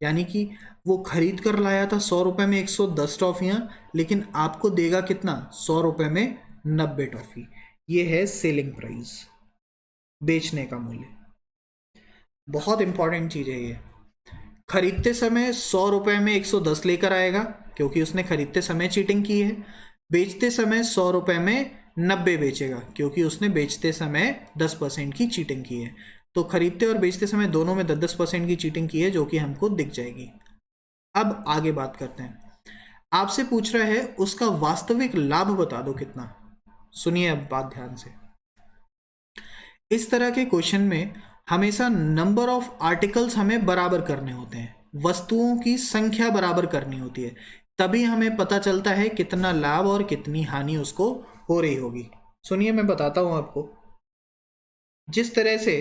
यानी कि वो खरीद कर लाया था 100 रुपये में 110 टॉफियां, लेकिन आपको देगा कितना, 100 रुपये में 90 टॉफी। ये है सेलिंग प्राइस, बेचने का मूल्य। बहुत इंपॉर्टेंट चीज है ये। खरीदते समय 100 रुपये में 110 लेकर आएगा क्योंकि उसने खरीदते समय चीटिंग की है। बेचते समय 100 रुपये में 90 बेचेगा क्योंकि उसने बेचते समय 10% की चीटिंग की है। तो खरीदते और बेचते समय दोनों में 10% की चीटिंग की है, जो कि हमको दिख जाएगी। अब आगे बात करते हैं। आपसे पूछ रहा है उसका वास्तविक लाभ बता दो कितना। सुनिए अब बात ध्यान से। इस तरह के क्वेश्चन में हमेशा नंबर ऑफ आर्टिकल्स हमें बराबर करने होते हैं, वस्तुओं की संख्या बराबर करनी होती है, तभी हमें पता चलता है कितना लाभ और कितनी हानि उसको हो रही होगी। सुनिए मैं बताता हूं आपको। जिस तरह से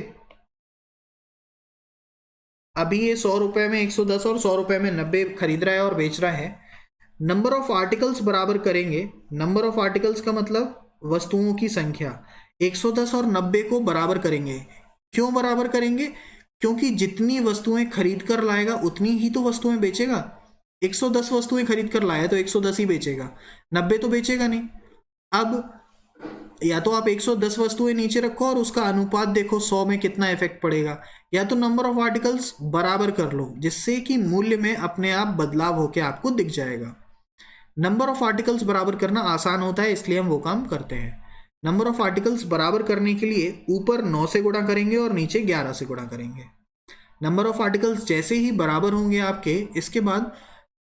अभी ये 100 रुपये में 110 और 100 रुपये में 90 खरीद रहा है और बेच रहा है, नंबर ऑफ आर्टिकल्स बराबर करेंगे। नंबर ऑफ आर्टिकल्स का मतलब वस्तुओं की संख्या। 110 और 90 को बराबर करेंगे। क्यों बराबर करेंगे, क्योंकि जितनी वस्तुएं खरीद कर लाएगा उतनी ही तो वस्तुएं बेचेगा। 110 वस्तुएं खरीद कर लाया तो 110 ही बेचेगा, 90 तो बेचेगा नहीं। अब या तो आप 110 वस्तुएं नीचे रखो और उसका अनुपात देखो 100 में कितना इफेक्ट पड़ेगा, या तो नंबर ऑफ आर्टिकल्स बराबर कर लो, जिससे कि मूल्य में अपने आप बदलाव होकर आपको दिख जाएगा। नंबर ऑफ आर्टिकल्स बराबर करना आसान होता है, इसलिए हम वो काम करते हैं। नंबर ऑफ आर्टिकल्स बराबर करने के लिए ऊपर 9 से गुणा करेंगे और नीचे 11 से गुणा करेंगे। नंबर ऑफ आर्टिकल्स जैसे ही बराबर होंगे आपके, इसके बाद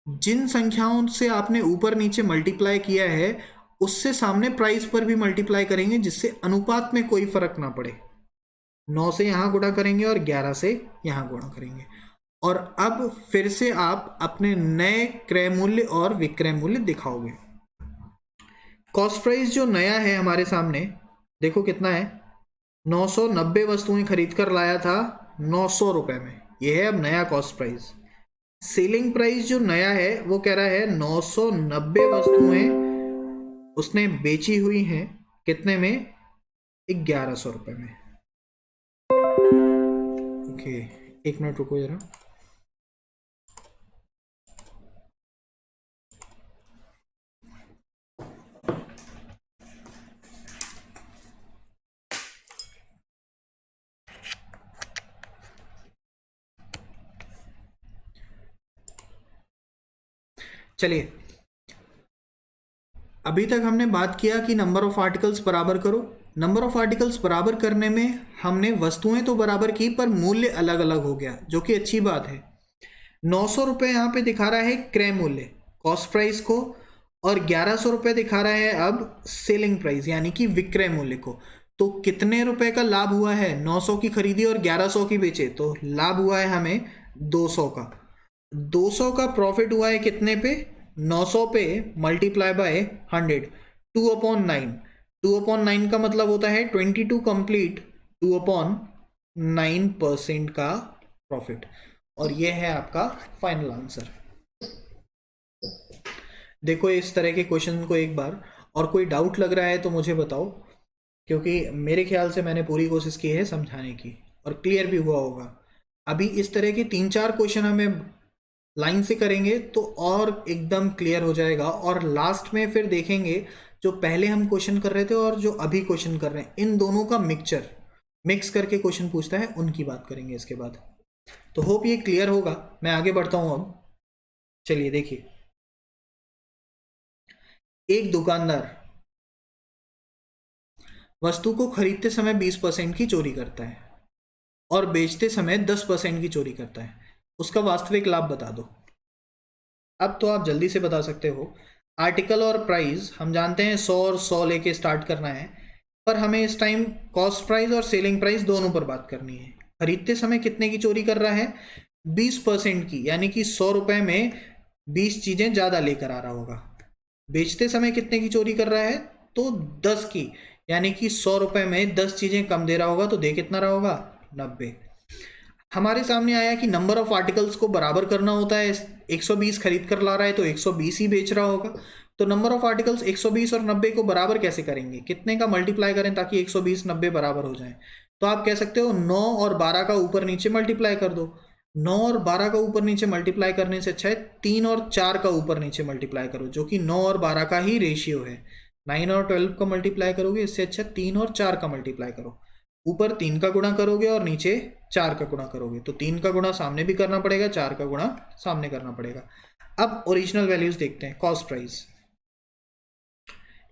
जिन संख्याओं से आपने ऊपर नीचे मल्टीप्लाई किया है उससे सामने प्राइस पर भी मल्टीप्लाई करेंगे, जिससे अनुपात में कोई फर्क ना पड़े। 9 से यहां गुणा करेंगे और 11 से यहां गुणा करेंगे। और अब फिर से आप अपने नए क्रय मूल्य और विक्रय मूल्य दिखाओगे। कॉस्ट प्राइस जो नया है हमारे सामने, देखो कितना है, 990 वस्तुएं खरीद कर लाया था 900 रुपए में, यह है अब नया कॉस्ट प्राइस। सेलिंग प्राइस जो नया है वो कह रहा है 990 वस्तुएं उसने बेची हुई हैं कितने में, 1100 रुपए में। ओके, एक मिनट रुको जरा। चलिए, अभी तक हमने बात किया कि नंबर ऑफ आर्टिकल्स बराबर करो। नंबर ऑफ आर्टिकल्स बराबर करने में हमने वस्तुएं तो बराबर की पर मूल्य अलग अलग हो गया, जो कि अच्छी बात है। 900 रुपये यहाँ पे दिखा रहा है क्रय मूल्य, कॉस्ट प्राइस को, और 1100 रुपये दिखा रहा है अब सेलिंग प्राइस यानी कि विक्रय मूल्य को। तो कितने रुपए का लाभ हुआ है, 900 की खरीदी और 1100 की बेचे, तो लाभ हुआ है हमें 200 का। 200 का प्रॉफिट हुआ है कितने पे, 900 पे मल्टीप्लाई बाय 100, 2/9। 2/9 का मतलब होता है 22 कंप्लीट, 2/9% का प्रॉफिट। और ये है आपका फाइनल आंसर। देखो इस तरह के क्वेश्चन को एक बार, और कोई डाउट लग रहा है तो मुझे बताओ, क्योंकि मेरे ख्याल से मैंने पूरी कोशिश की है समझाने की और क्लियर भी हुआ होगा। अभी इस तरह के 3-4 क्वेश्चन हमें लाइन से करेंगे तो और एकदम क्लियर हो जाएगा। और लास्ट में फिर देखेंगे जो पहले हम क्वेश्चन कर रहे थे और जो अभी क्वेश्चन कर रहे हैं, इन दोनों का मिक्स करके क्वेश्चन पूछता है, उनकी बात करेंगे इसके बाद। तो होप ये क्लियर होगा। मैं आगे बढ़ता हूं अब। चलिए देखिए, एक दुकानदार वस्तु को खरीदते समय 20% की चोरी करता है और बेचते समय 10% की चोरी करता है। उसका वास्तविक लाभ बता दो। अब तो आप जल्दी से बता सकते हो। आर्टिकल और प्राइस हम जानते हैं 100 और 100 लेके स्टार्ट करना है, पर हमें इस टाइम कॉस्ट प्राइस और सेलिंग प्राइस दोनों पर बात करनी है। खरीदते समय कितने की चोरी कर रहा है? 20% की, यानी कि 100 रुपए में 20 चीजें ज्यादा लेकर आ रहा होगा। बेचते समय कितने की चोरी कर रहा है? तो 10 की, यानी कि 100 रुपए में 10 चीजें कम दे रहा होगा। तो दे कितना रहा होगा? 90। हमारे सामने आया कि नंबर ऑफ आर्टिकल्स को बराबर करना होता है। 120 खरीद कर ला रहा है तो 120 ही बेच रहा होगा। तो नंबर ऑफ आर्टिकल्स 120 और 90 को बराबर कैसे करेंगे? कितने का मल्टीप्लाई करें ताकि 120 90 बराबर हो जाए? तो आप कह सकते हो 9 और 12 का ऊपर नीचे मल्टीप्लाई कर दो। 9 और 12 का ऊपर नीचे मल्टीप्लाई करने से अच्छा है 3 और 4 का ऊपर नीचे मल्टीप्लाई करो, जो कि 9 और 12 का ही रेशियो है। 9 और 12 का मल्टीप्लाई करोगे, इससे अच्छा 3 और 4 का मल्टीप्लाई करो। ऊपर 3 का गुणा करोगे और नीचे 4 का गुणा करोगे। तो 3 का गुणा सामने भी करना पड़ेगा, 4 का गुणा सामने करना पड़ेगा। अब ओरिजिनल वैल्यूज देखते हैं। कॉस्ट प्राइस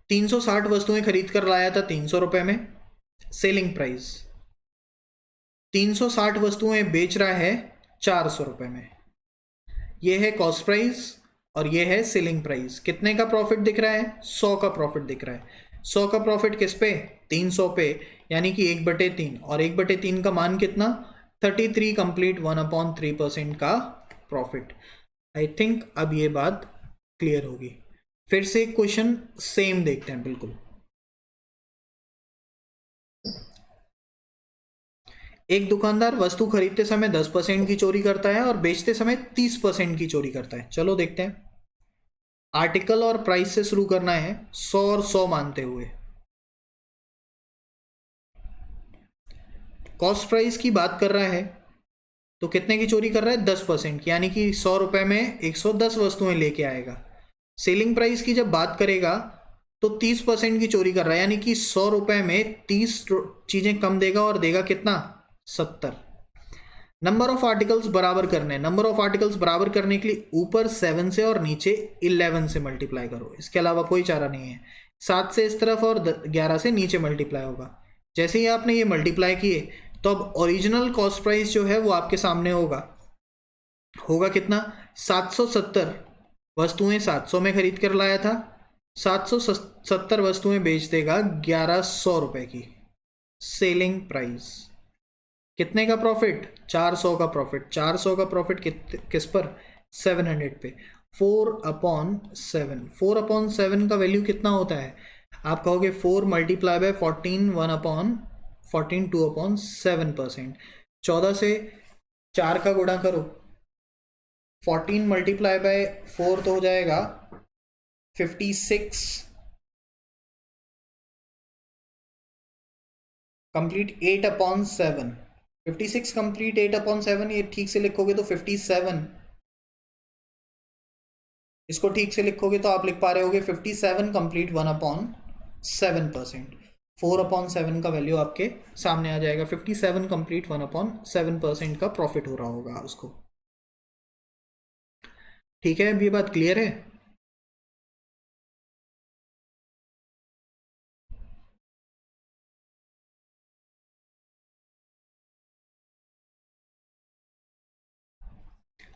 360 वस्तुएं खरीद कर लाया था 300 रुपए में। सेलिंग प्राइस 360 वस्तुएं बेच रहा है 400 रुपए में। यह है कॉस्ट प्राइस और यह है सेलिंग प्राइस। कितने का प्रॉफिट दिख रहा है? 100 का प्रॉफिट दिख रहा है। 100 का प्रॉफिट किस पे? 300 पे, यानी कि 1/3। और 1/3 का मान कितना? 33 कंप्लीट 1/3% का प्रॉफिट। आई थिंक अब ये बात क्लियर होगी। फिर से एक क्वेश्चन सेम देखते हैं बिल्कुल। एक दुकानदार वस्तु खरीदते समय 10% की चोरी करता है और बेचते समय 30% की चोरी करता है। चलो देखते हैं। आर्टिकल और प्राइस से शुरू करना है, 100 और 100 मानते हुए। कॉस्ट प्राइस की बात कर रहा है तो कितने की चोरी कर रहा है? 10% की, यानी कि 100 रुपए में 110 वस्तुएं लेके आएगा। सेलिंग प्राइस की जब बात करेगा तो 30% की चोरी कर रहा है, यानी कि 100 रुपए में 30 चीजें कम देगा और देगा कितना? 70। नंबर ऑफ आर्टिकल्स बराबर करने हैं। नंबर ऑफ आर्टिकल्स बराबर करने के लिए ऊपर 7 से और नीचे 11 से मल्टीप्लाई करो, इसके अलावा कोई चारा नहीं है। 7 से इस तरफ और 11 से नीचे मल्टीप्लाई होगा। जैसे ही आपने ये मल्टीप्लाई किए तो अब ओरिजिनल कॉस्ट प्राइस जो है वो आपके सामने होगा कितना? 770 वस्तुएं 700 में खरीद कर लाया था, 770 वस्तुएं बेच देगा 1100 रुपए की। सेलिंग प्राइस कितने का प्रॉफिट? 400 का प्रॉफिट। 400 का प्रॉफिट किस पर? 700 पे। 4/7। 4/7 का वैल्यू कितना होता है? आप कहोगे 4 मल्टीप्लाई बाय 14 1/14 2/7%। 14 से 4 का गुणा करो, 14 मल्टीप्लाई बाय 4 तो हो जाएगा 56 कंप्लीट 8/7। 56 कंप्लीट 8/7, ये ठीक से लिखोगे तो 57। इसको ठीक से लिखोगे तो आप लिख पा रहे होगे 57 कंप्लीट 1/7%। 4/7 का वैल्यू आपके सामने आ जाएगा। 57 कंप्लीट 1/7% का प्रॉफिट हो रहा होगा उसको। ठीक है, अब ये बात क्लियर है?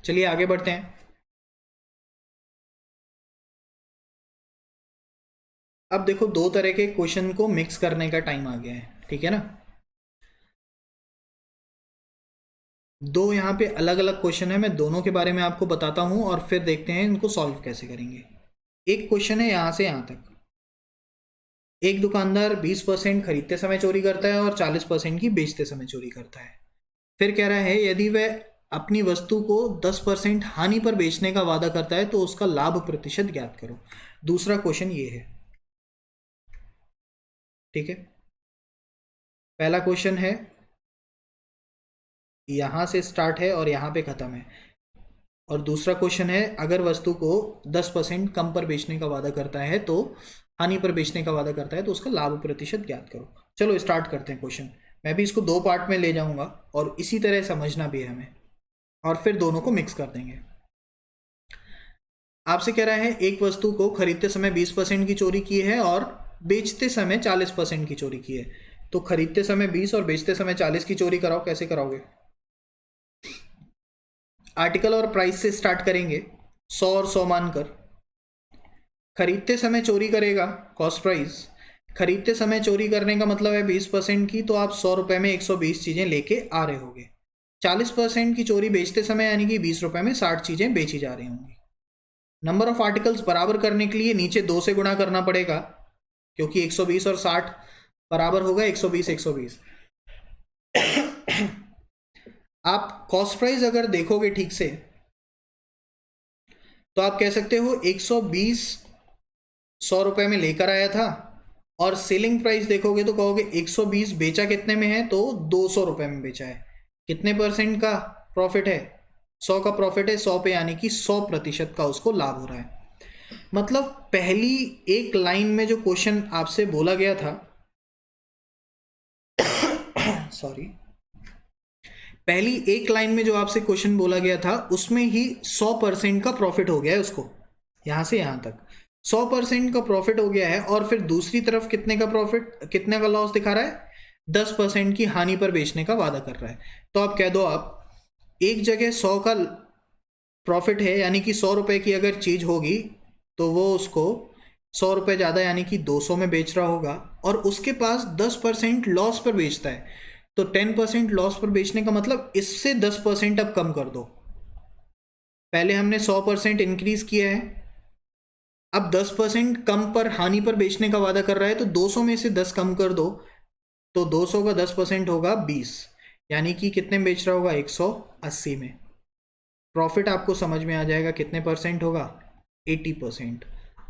चलिए आगे बढ़ते हैं। अब देखो, दो तरह के क्वेश्चन को मिक्स करने का टाइम आ गया है, ठीक है ना। दो यहाँ पे अलग अलग क्वेश्चन है, मैं दोनों के बारे में आपको बताता हूं और फिर देखते हैं इनको सॉल्व कैसे करेंगे। एक क्वेश्चन है यहां से यहां तक। एक दुकानदार 20% खरीदते समय चोरी करता है और 40% की बेचते समय चोरी करता है। फिर कह रहा है यदि वह अपनी वस्तु को 10% हानि पर बेचने का वादा करता है तो उसका लाभ प्रतिशत ज्ञात करो। दूसरा क्वेश्चन ये है, ठीक है। पहला क्वेश्चन है, यहां से स्टार्ट है और यहां पे खत्म है। और दूसरा क्वेश्चन है, अगर वस्तु को 10% कम पर बेचने का वादा करता है तो हानि पर बेचने का वादा करता है तो उसका लाभ प्रतिशत ज्ञात करो। चलो स्टार्ट करते हैं क्वेश्चन। मैं भी इसको दो पार्ट में ले जाऊंगा और इसी तरह समझना भी है हमें। और फिर दोनों को मिक्स कर देंगे। आपसे कह रहा है एक वस्तु को खरीदते समय 20% की चोरी की है और बेचते समय 40% की चोरी की है। तो खरीदते समय 20 और बेचते समय 40 की चोरी कराओ, कैसे कराओगे? आर्टिकल और प्राइस से स्टार्ट करेंगे, 100 और 100 मानकर। खरीदते समय चोरी करेगा, कॉस्ट प्राइस। खरीदते समय चोरी करने का मतलब है 20% की, तो आप 100 रुपए में 120 चीजें लेके आ रहे होगे। 40% की चोरी बेचते समय, यानी कि 20 रुपए में 60 चीजें बेची जा रही होंगी। नंबर ऑफ आर्टिकल्स बराबर करने के लिए नीचे 2 से गुणा करना पड़ेगा, क्योंकि 120 और 60 बराबर होगा 120 120। आप कॉस्ट प्राइस अगर देखोगे ठीक से तो आप कह सकते हो 120 100 रुपए में लेकर आया था, और सेलिंग प्राइस देखोगे तो कहोगे 120 बेचा कितने में है, तो 200 रुपए में बेचा है। कितने परसेंट का प्रॉफिट है? 100 का प्रॉफिट है 100 पे, यानी कि 100% का उसको लाभ हो रहा है। मतलब पहली एक लाइन में जो क्वेश्चन आपसे बोला गया था सॉरी, पहली एक लाइन में जो आपसे क्वेश्चन बोला गया था उसमें ही 100% का प्रॉफिट हो गया है उसको, यहां से यहां तक 100% का प्रॉफिट हो गया है। और फिर दूसरी तरफ कितने का प्रॉफिट, कितने का लॉस दिखा रहा है? 10% की हानि पर बेचने का वादा कर रहा है। तो आप कह दो, आप एक जगह 100 का प्रॉफिट है, यानी कि 100 रुपए की अगर चीज होगी तो वो उसको 100 रुपए ज्यादा यानी कि 200 में बेच रहा होगा, और उसके पास 10% लॉस पर बेचता है। तो 10% लॉस पर बेचने का मतलब इससे 10% अब कम कर दो। पहले हमने 100% इंक्रीज किया है, अब 10% कम पर हानि पर बेचने का वादा कर रहा है, तो 200 में से 10 कम कर दो, तो 200 का 10% होगा 20, यानी कि कितने में बेच रहा होगा? 180 में। प्रॉफिट आपको समझ में आ जाएगा कितने परसेंट होगा? 80%।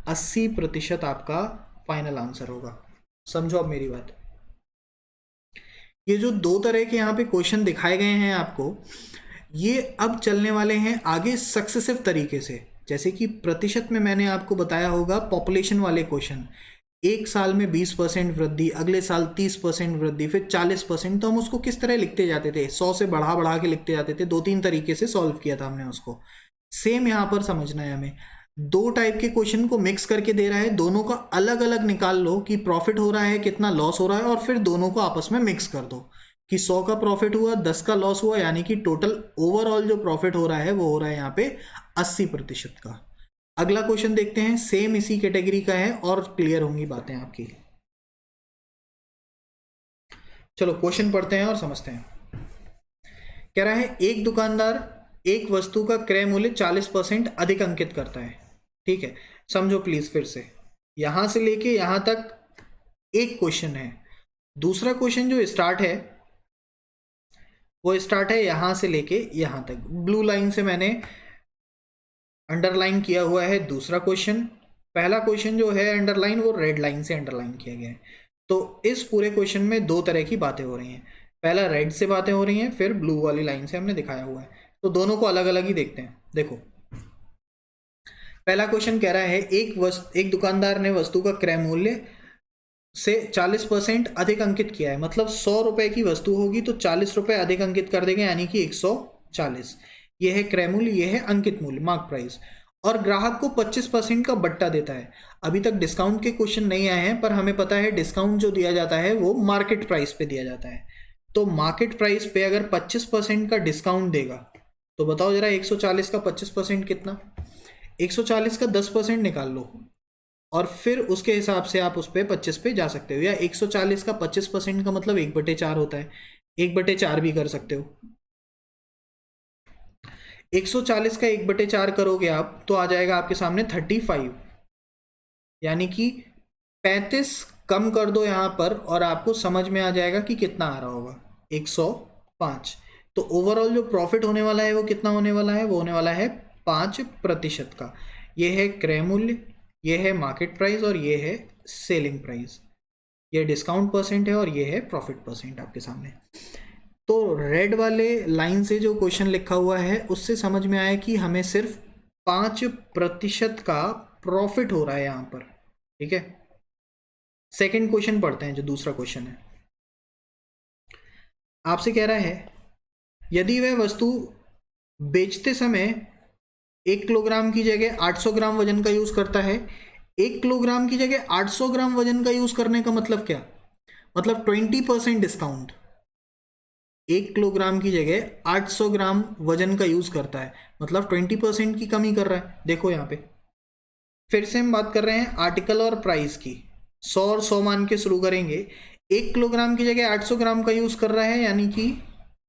80% आपका फाइनल आंसर होगा। समझो अब मेरी बात। ये जो दो तरह के यहाँ पे क्वेश्चन दिखाए गए हैं आपको, ये अब चलने वाले हैं आगे सक्सेसिव तरीके से। जैसे कि प्रतिशत में मैंने आपको बताया होगा पॉपुलेशन वाले क्वेश्चन, एक साल में 20% वृद्धि, अगले साल 30% वृद्धि, फिर 40%। तो हम उसको किस तरह लिखते जाते थे? 100 से बढ़ा बढ़ा के लिखते जाते थे। 2-3 तरीके से सॉल्व किया था हमने उसको। सेम यहाँ पर समझना है हमें। दो टाइप के क्वेश्चन को मिक्स करके दे रहा है, दोनों का अलग अलग निकाल लो कि प्रॉफिट हो रहा है कितना, लॉस हो रहा है, और फिर दोनों को आपस में मिक्स कर दो कि 100 का प्रॉफिट हुआ 10 का लॉस हुआ, यानी कि टोटल ओवरऑल जो प्रॉफिट हो रहा है वो हो रहा है यहाँ पे 80% का। अगला क्वेश्चन देखते हैं, सेम इसी कैटेगरी का है और क्लियर होंगी बातें आपकी। चलो क्वेश्चन पढ़ते हैं और समझते हैं। कह रहा है एक दुकानदार एक वस्तु का क्रय मूल्य 40% अधिक अंकित करता है। ठीक है, समझो प्लीज फिर से, यहां से लेके यहां तक एक क्वेश्चन है। दूसरा क्वेश्चन जो स्टार्ट है वो स्टार्ट है यहां से लेके यहां तक, ब्लू लाइन से मैंने अंडरलाइन किया हुआ है दूसरा क्वेश्चन। पहला क्वेश्चन जो है अंडरलाइन, वो रेड लाइन से अंडरलाइन किया गया है। तो इस पूरे क्वेश्चन में दो तरह की बातें हो रही हैं, पहला रेड से बातें हो रही हैं, फिर ब्लू वाली लाइन से हमने दिखाया हुआ है। तो दोनों को अलग अलग ही देखते हैं। देखो, पहला क्वेश्चन कह रहा है एक दुकानदार ने वस्तु का क्रय मूल्य से 40% अधिक अंकित किया है। मतलब 100 रुपए की वस्तु होगी तो 40 रुपए अधिक अंकित कर देंगे, यानी कि 140। यह है क्रय मूल्य, यह है अंकित मूल्य, मार्क प्राइस। और ग्राहक को 25% का बट्टा देता है। अभी तक डिस्काउंट के क्वेश्चन नहीं आए हैं, पर हमें पता है डिस्काउंट जो दिया जाता है वो मार्केट प्राइस पे दिया जाता है। तो मार्केट प्राइस पे अगर 25% का डिस्काउंट देगा, तो बताओ जरा 140 का 25% कितना? 140 का 10% निकाल लो और फिर उसके हिसाब से आप उस पर 25 पे जा सकते हो। या 140 का 25% का मतलब 1/4 होता है, 1/4 भी कर सकते हो। 140 का 1/4 करोगे आप तो आ जाएगा आपके सामने 35, यानी कि 35 कम कर दो यहां पर और आपको समझ में आ जाएगा कि कितना आ रहा होगा, 105। तो ओवरऑल जो प्रॉफिट होने वाला है वो कितना होने वाला है? वो होने वाला है 5% का। ये है क्रय मूल्य, ये है मार्केट प्राइस और ये है सेलिंग प्राइस। ये डिस्काउंट परसेंट है और ये है प्रॉफिट परसेंट आपके सामने। तो रेड वाले लाइन से जो क्वेश्चन लिखा हुआ है उससे समझ में आया कि हमें सिर्फ 5% का प्रॉफिट हो रहा है यहां पर। ठीक है, सेकंड क्वेश्चन पढ़ते हैं जो दूसरा क्वेश्चन है। आपसे कह रहा है यदि वह वस्तु बेचते समय 1 किलोग्राम की जगह 800 ग्राम वजन का यूज करता है। 1 किलोग्राम की जगह 800 ग्राम वजन का यूज करने का मतलब क्या? मतलब 20% डिस्काउंट। 1 किलोग्राम की जगह 800 ग्राम वजन का यूज करता है, मतलब 20% की कमी कर रहा है। देखो यहाँ पे फिर से हम बात कर रहे हैं आर्टिकल और प्राइस की। 100 और 100 मान के शुरू करेंगे। 1 किलोग्राम की जगह 800 ग्राम का यूज कर रहा है, यानी कि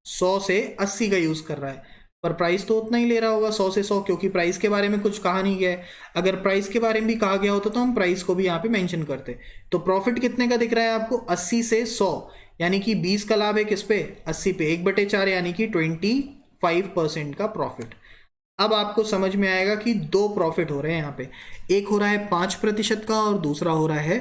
100 से 80 का यूज कर रहा है। पर प्राइस तो उतना ही ले रहा होगा 100 से 100, क्योंकि प्राइस के बारे में कुछ कहा नहीं गया है। अगर प्राइस के बारे में भी कहा गया होता तो हम प्राइस को भी यहाँ पे मेंशन करते। तो प्रॉफिट कितने का दिख रहा है आपको? 80 से 100, यानी कि 20 का लाभ है किस पे? 80 पे। 1/4 यानी कि 25% का प्रॉफिट। अब आपको समझ में आएगा कि दो प्रॉफिट हो रहे हैं यहाँ पे। एक हो रहा है 5% का और दूसरा हो रहा है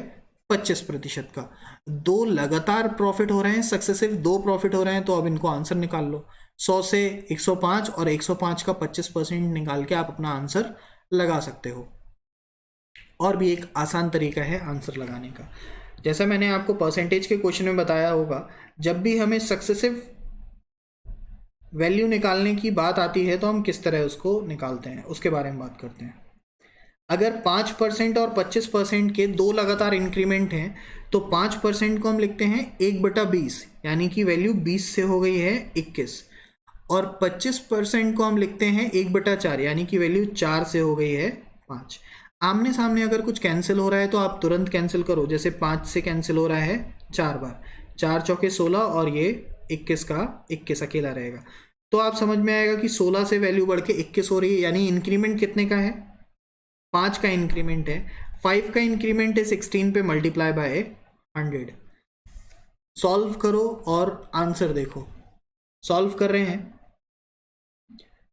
25% का। दो लगातार प्रॉफिट हो रहे हैं, सक्सेसिव दो प्रॉफिट हो रहे हैं। तो अब इनको आंसर निकाल लो। 100 से 105 और 105 का 25% निकाल के आप अपना आंसर लगा सकते हो। और भी एक आसान तरीका है आंसर लगाने का। जैसा मैंने आपको परसेंटेज के क्वेश्चन में बताया होगा, जब भी हमें सक्सेसिव वैल्यू निकालने की बात आती है तो हम किस तरह उसको निकालते हैं, उसके बारे में बात करते हैं। अगर 5% और 25% के दो लगातार इंक्रीमेंट हैं तो 5% को हम लिखते हैं 1/20, यानी कि वैल्यू 20 से हो गई है 21। और 25% को हम लिखते हैं 1/4, यानी कि वैल्यू 4 से हो गई है 5। आमने सामने अगर कुछ कैंसिल हो रहा है तो आप तुरंत कैंसिल करो। जैसे 5 से कैंसिल हो रहा है 4 बार, 4 चौके 16 और ये 21 का 21 अकेला रहेगा। तो आप समझ में आएगा कि 16 से वैल्यू बढ़ के 21 हो रही है, यानी इंक्रीमेंट कितने का है? 5 का इंक्रीमेंट है। 5 का इंक्रीमेंट है 16 पे मल्टीप्लाई बाय 100। सॉल्व करो और आंसर देखो। सॉल्व कर रहे हैं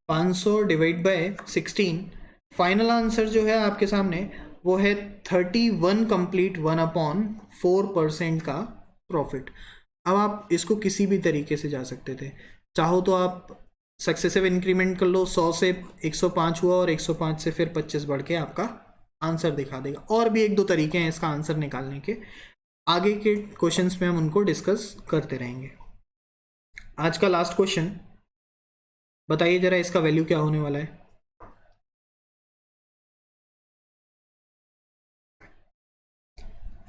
500 डिवाइड बाय 16। फाइनल आंसर जो है आपके सामने वो है 31 कंप्लीट 1/4% का प्रॉफिट। अब आप इसको किसी भी तरीके से जा सकते थे। चाहो तो आप सक्सेसिव इंक्रीमेंट कर लो, 100 से 105 हुआ और 105 से फिर 25 बढ़ के आपका आंसर दिखा देगा। और भी एक दो तरीके हैं इसका आंसर निकालने के, आगे के क्वेश्चंस में हम उनको डिस्कस करते रहेंगे। आज का लास्ट क्वेश्चन बताइए जरा, इसका वैल्यू क्या होने वाला है?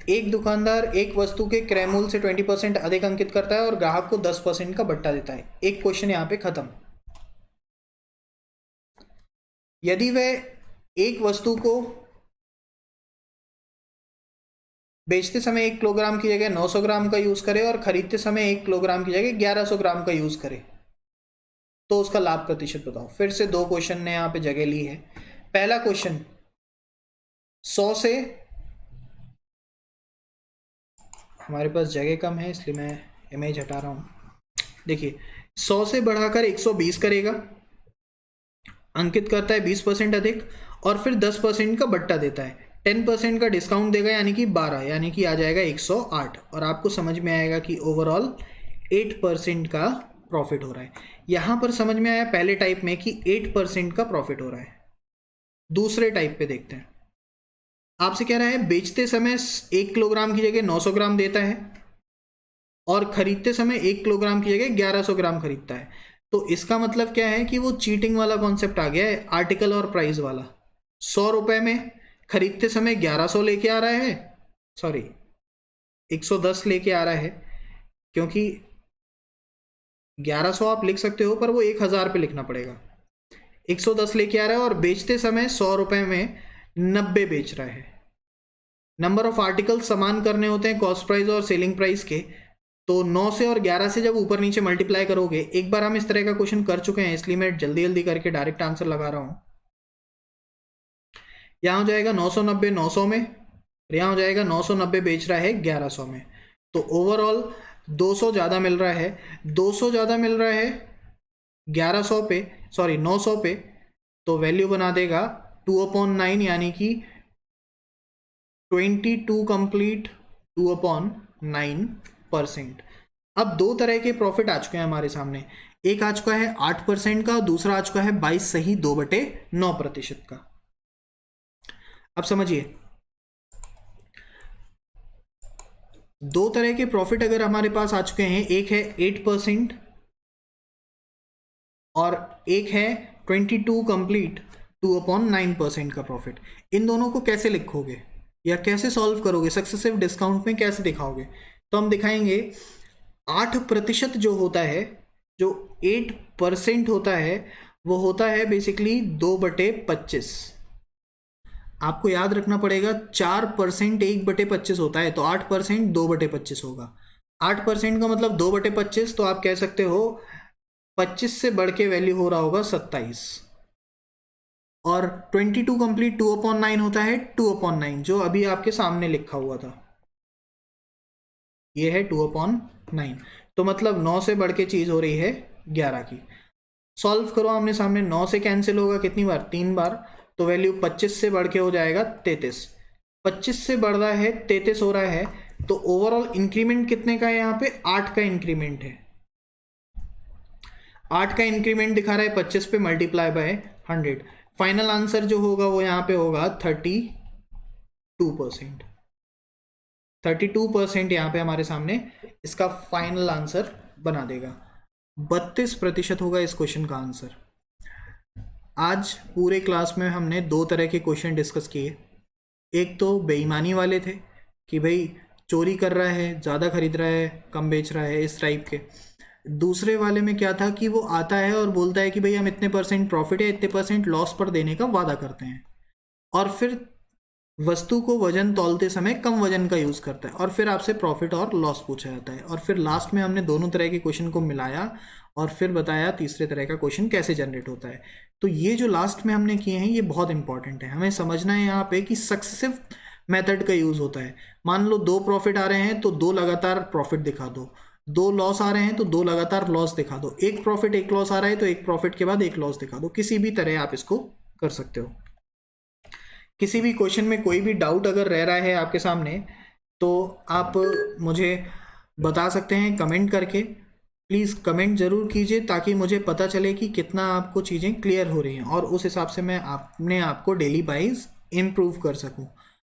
एक दुकानदार एक वस्तु के क्रय मूल्य से 20% अधिक अंकित करता है और ग्राहक को 10% का बट्टा देता है। एक क्वेश्चन यहाँ पे खत्म। यदि वह एक वस्तु को बेचते समय 1 किलोग्राम की जगह 900 ग्राम का यूज करे और खरीदते समय 1 किलोग्राम की जगह 1100 ग्राम का यूज करे, तो उसका लाभ प्रतिशत बताओ। फिर से दो क्वेश्चन ने यहाँ पे जगह ली है। पहला क्वेश्चन 100 से, हमारे पास जगह कम है इसलिए मैं इमेज हटा रहा हूं। देखिए 100 से बढ़ाकर 120 करेगा, अंकित करता है 20% अधिक और फिर 10% का बट्टा देता है। 10% का डिस्काउंट देगा यानी कि 12, यानी कि आ जाएगा 108। और आपको समझ में आएगा कि ओवरऑल 8% का प्रॉफिट हो रहा है। यहां पर समझ में आया पहले टाइप में कि 8% का प्रॉफिट हो रहा है। दूसरे टाइप पे देखते हैं। आपसे कह रहा है बेचते समय 1 किलोग्राम की जगह 900 ग्राम देता है और खरीदते समय 1 किलोग्राम की जगह 1100 ग्राम खरीदता है। तो इसका मतलब क्या है कि वो चीटिंग वाला कॉन्सेप्ट आ गया है, आर्टिकल और प्राइस वाला। 100 रुपए में खरीदते समय 1100 लेके आ रहा है, सॉरी 110 लेके आ रहा है, क्योंकि 1100 आप लिख सकते हो पर वो 1000 पे लिखना पड़ेगा। 110 लेके आ रहा है और बेचते समय 100 रुपए में 90 बेच रहा है। नंबर ऑफ आर्टिकल समान करने होते हैं कॉस्ट प्राइस और सेलिंग प्राइस के। तो 9 से और 11 से जब ऊपर नीचे मल्टीप्लाई करोगे, एक बार हम इस तरह का क्वेश्चन कर चुके हैं इसलिए मैं जल्दी जल्दी करके डायरेक्ट आंसर लगा रहा हूं। यहां हो जाएगा 990 900 में, यहां हो जाएगा 990 बेच रहा है 1100 में। तो ओवरऑल 200 ज्यादा मिल रहा है, 200 ज्यादा मिल रहा है 1100 पे, सॉरी 900 पे। तो वैल्यू बना देगा 2/9, यानी कि 22 कंप्लीट 2/9%। अब दो तरह के प्रॉफिट आ चुके हैं हमारे सामने। एक आ चुका है 8% का, दूसरा आ चुका है 22 सही 2/9% का। अब समझिए, दो तरह के प्रॉफिट अगर हमारे पास आ चुके हैं, एक है 8% और एक है 22 कंप्लीट 2/9% का प्रॉफिट। इन दोनों को कैसे लिखोगे या कैसे सॉल्व करोगे, सक्सेसिव डिस्काउंट में कैसे दिखाओगे? तो हम दिखाएंगे 8% जो होता है, जो 8% होता है, वो होता है बेसिकली 2/25। आपको याद रखना पड़ेगा 4% 1/25 होता है, तो 8% 2/25 होगा। 8% का मतलब 2/25, तो आप कह सकते हो 25 से बढ़ के वैल्यू हो रहा होगा 27। और 22 कंप्लीट 2/9 होता है 2/9, जो अभी आपके सामने लिखा हुआ था, ये है 2/9। तो मतलब 9 से बढ़ के चीज हो रही है 11 की। सॉल्व करो आमने सामने, 9 से कैंसिल होगा कितनी बार? 3 बार। तो वैल्यू 25 से बढ़ के हो जाएगा 33। 25 से बढ़ रहा है 33 हो रहा है, तो ओवरऑल इंक्रीमेंट कितने का है? यहाँ पे 8 का इंक्रीमेंट है। 8 का इंक्रीमेंट दिखा रहा है 25 पे मल्टीप्लाई बाय 100। फाइनल आंसर जो होगा वो यहाँ पे होगा 32%। 32% यहाँ पे हमारे सामने इसका फाइनल आंसर बना देगा। 32% होगा इस क्वेश्चन का आंसर। आज पूरे क्लास में हमने 2 तरह के क्वेश्चन डिस्कस किए। एक तो बेईमानी वाले थे कि भाई चोरी कर रहा है, ज़्यादा खरीद रहा है, कम बेच रहा है, इस टाइप के। दूसरे वाले में क्या था कि वो आता है और बोलता है कि भाई हम इतने % प्रॉफिट या इतने % लॉस पर देने का वादा करते हैं, और फिर वस्तु को वजन तौलते समय कम वजन का यूज़ करता है, और फिर आपसे प्रॉफिट और लॉस पूछा जाता है। और फिर लास्ट में हमने दोनों तरह के क्वेश्चन को मिलाया और फिर बताया तीसरे तरह का क्वेश्चन कैसे जनरेट होता है। तो ये जो लास्ट में हमने किए हैं ये बहुत इंपॉर्टेंट है। हमें समझना है यहाँ पे कि सक्सेसिव मेथड का यूज़ होता है। मान लो 2 प्रॉफिट आ रहे हैं तो 2 लगातार प्रॉफिट दिखा दो, 2 लॉस आ रहे हैं तो 2 लगातार लॉस दिखा दो, 1 प्रॉफिट 1 लॉस आ रहा है तो 1 प्रॉफिट के बाद 1 लॉस दिखा दो। किसी भी तरह आप इसको कर सकते हो। किसी भी क्वेश्चन में कोई भी डाउट अगर रह रहा है आपके सामने तो आप मुझे बता सकते हैं कमेंट करके। प्लीज़ कमेंट ज़रूर कीजिए ताकि मुझे पता चले कि कितना आपको चीज़ें क्लियर हो रही हैं, और उस हिसाब से मैं अपने आप को डेली वाइज इम्प्रूव कर सकूं।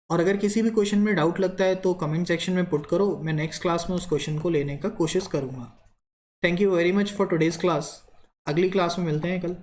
और अगर किसी भी क्वेश्चन में डाउट लगता है तो कमेंट सेक्शन में पुट करो, मैं नेक्स्ट क्लास में उस क्वेश्चन को लेने का कोशिश करूँगा। Thank you very much for today's class. अगली क्लास में मिलते हैं कल।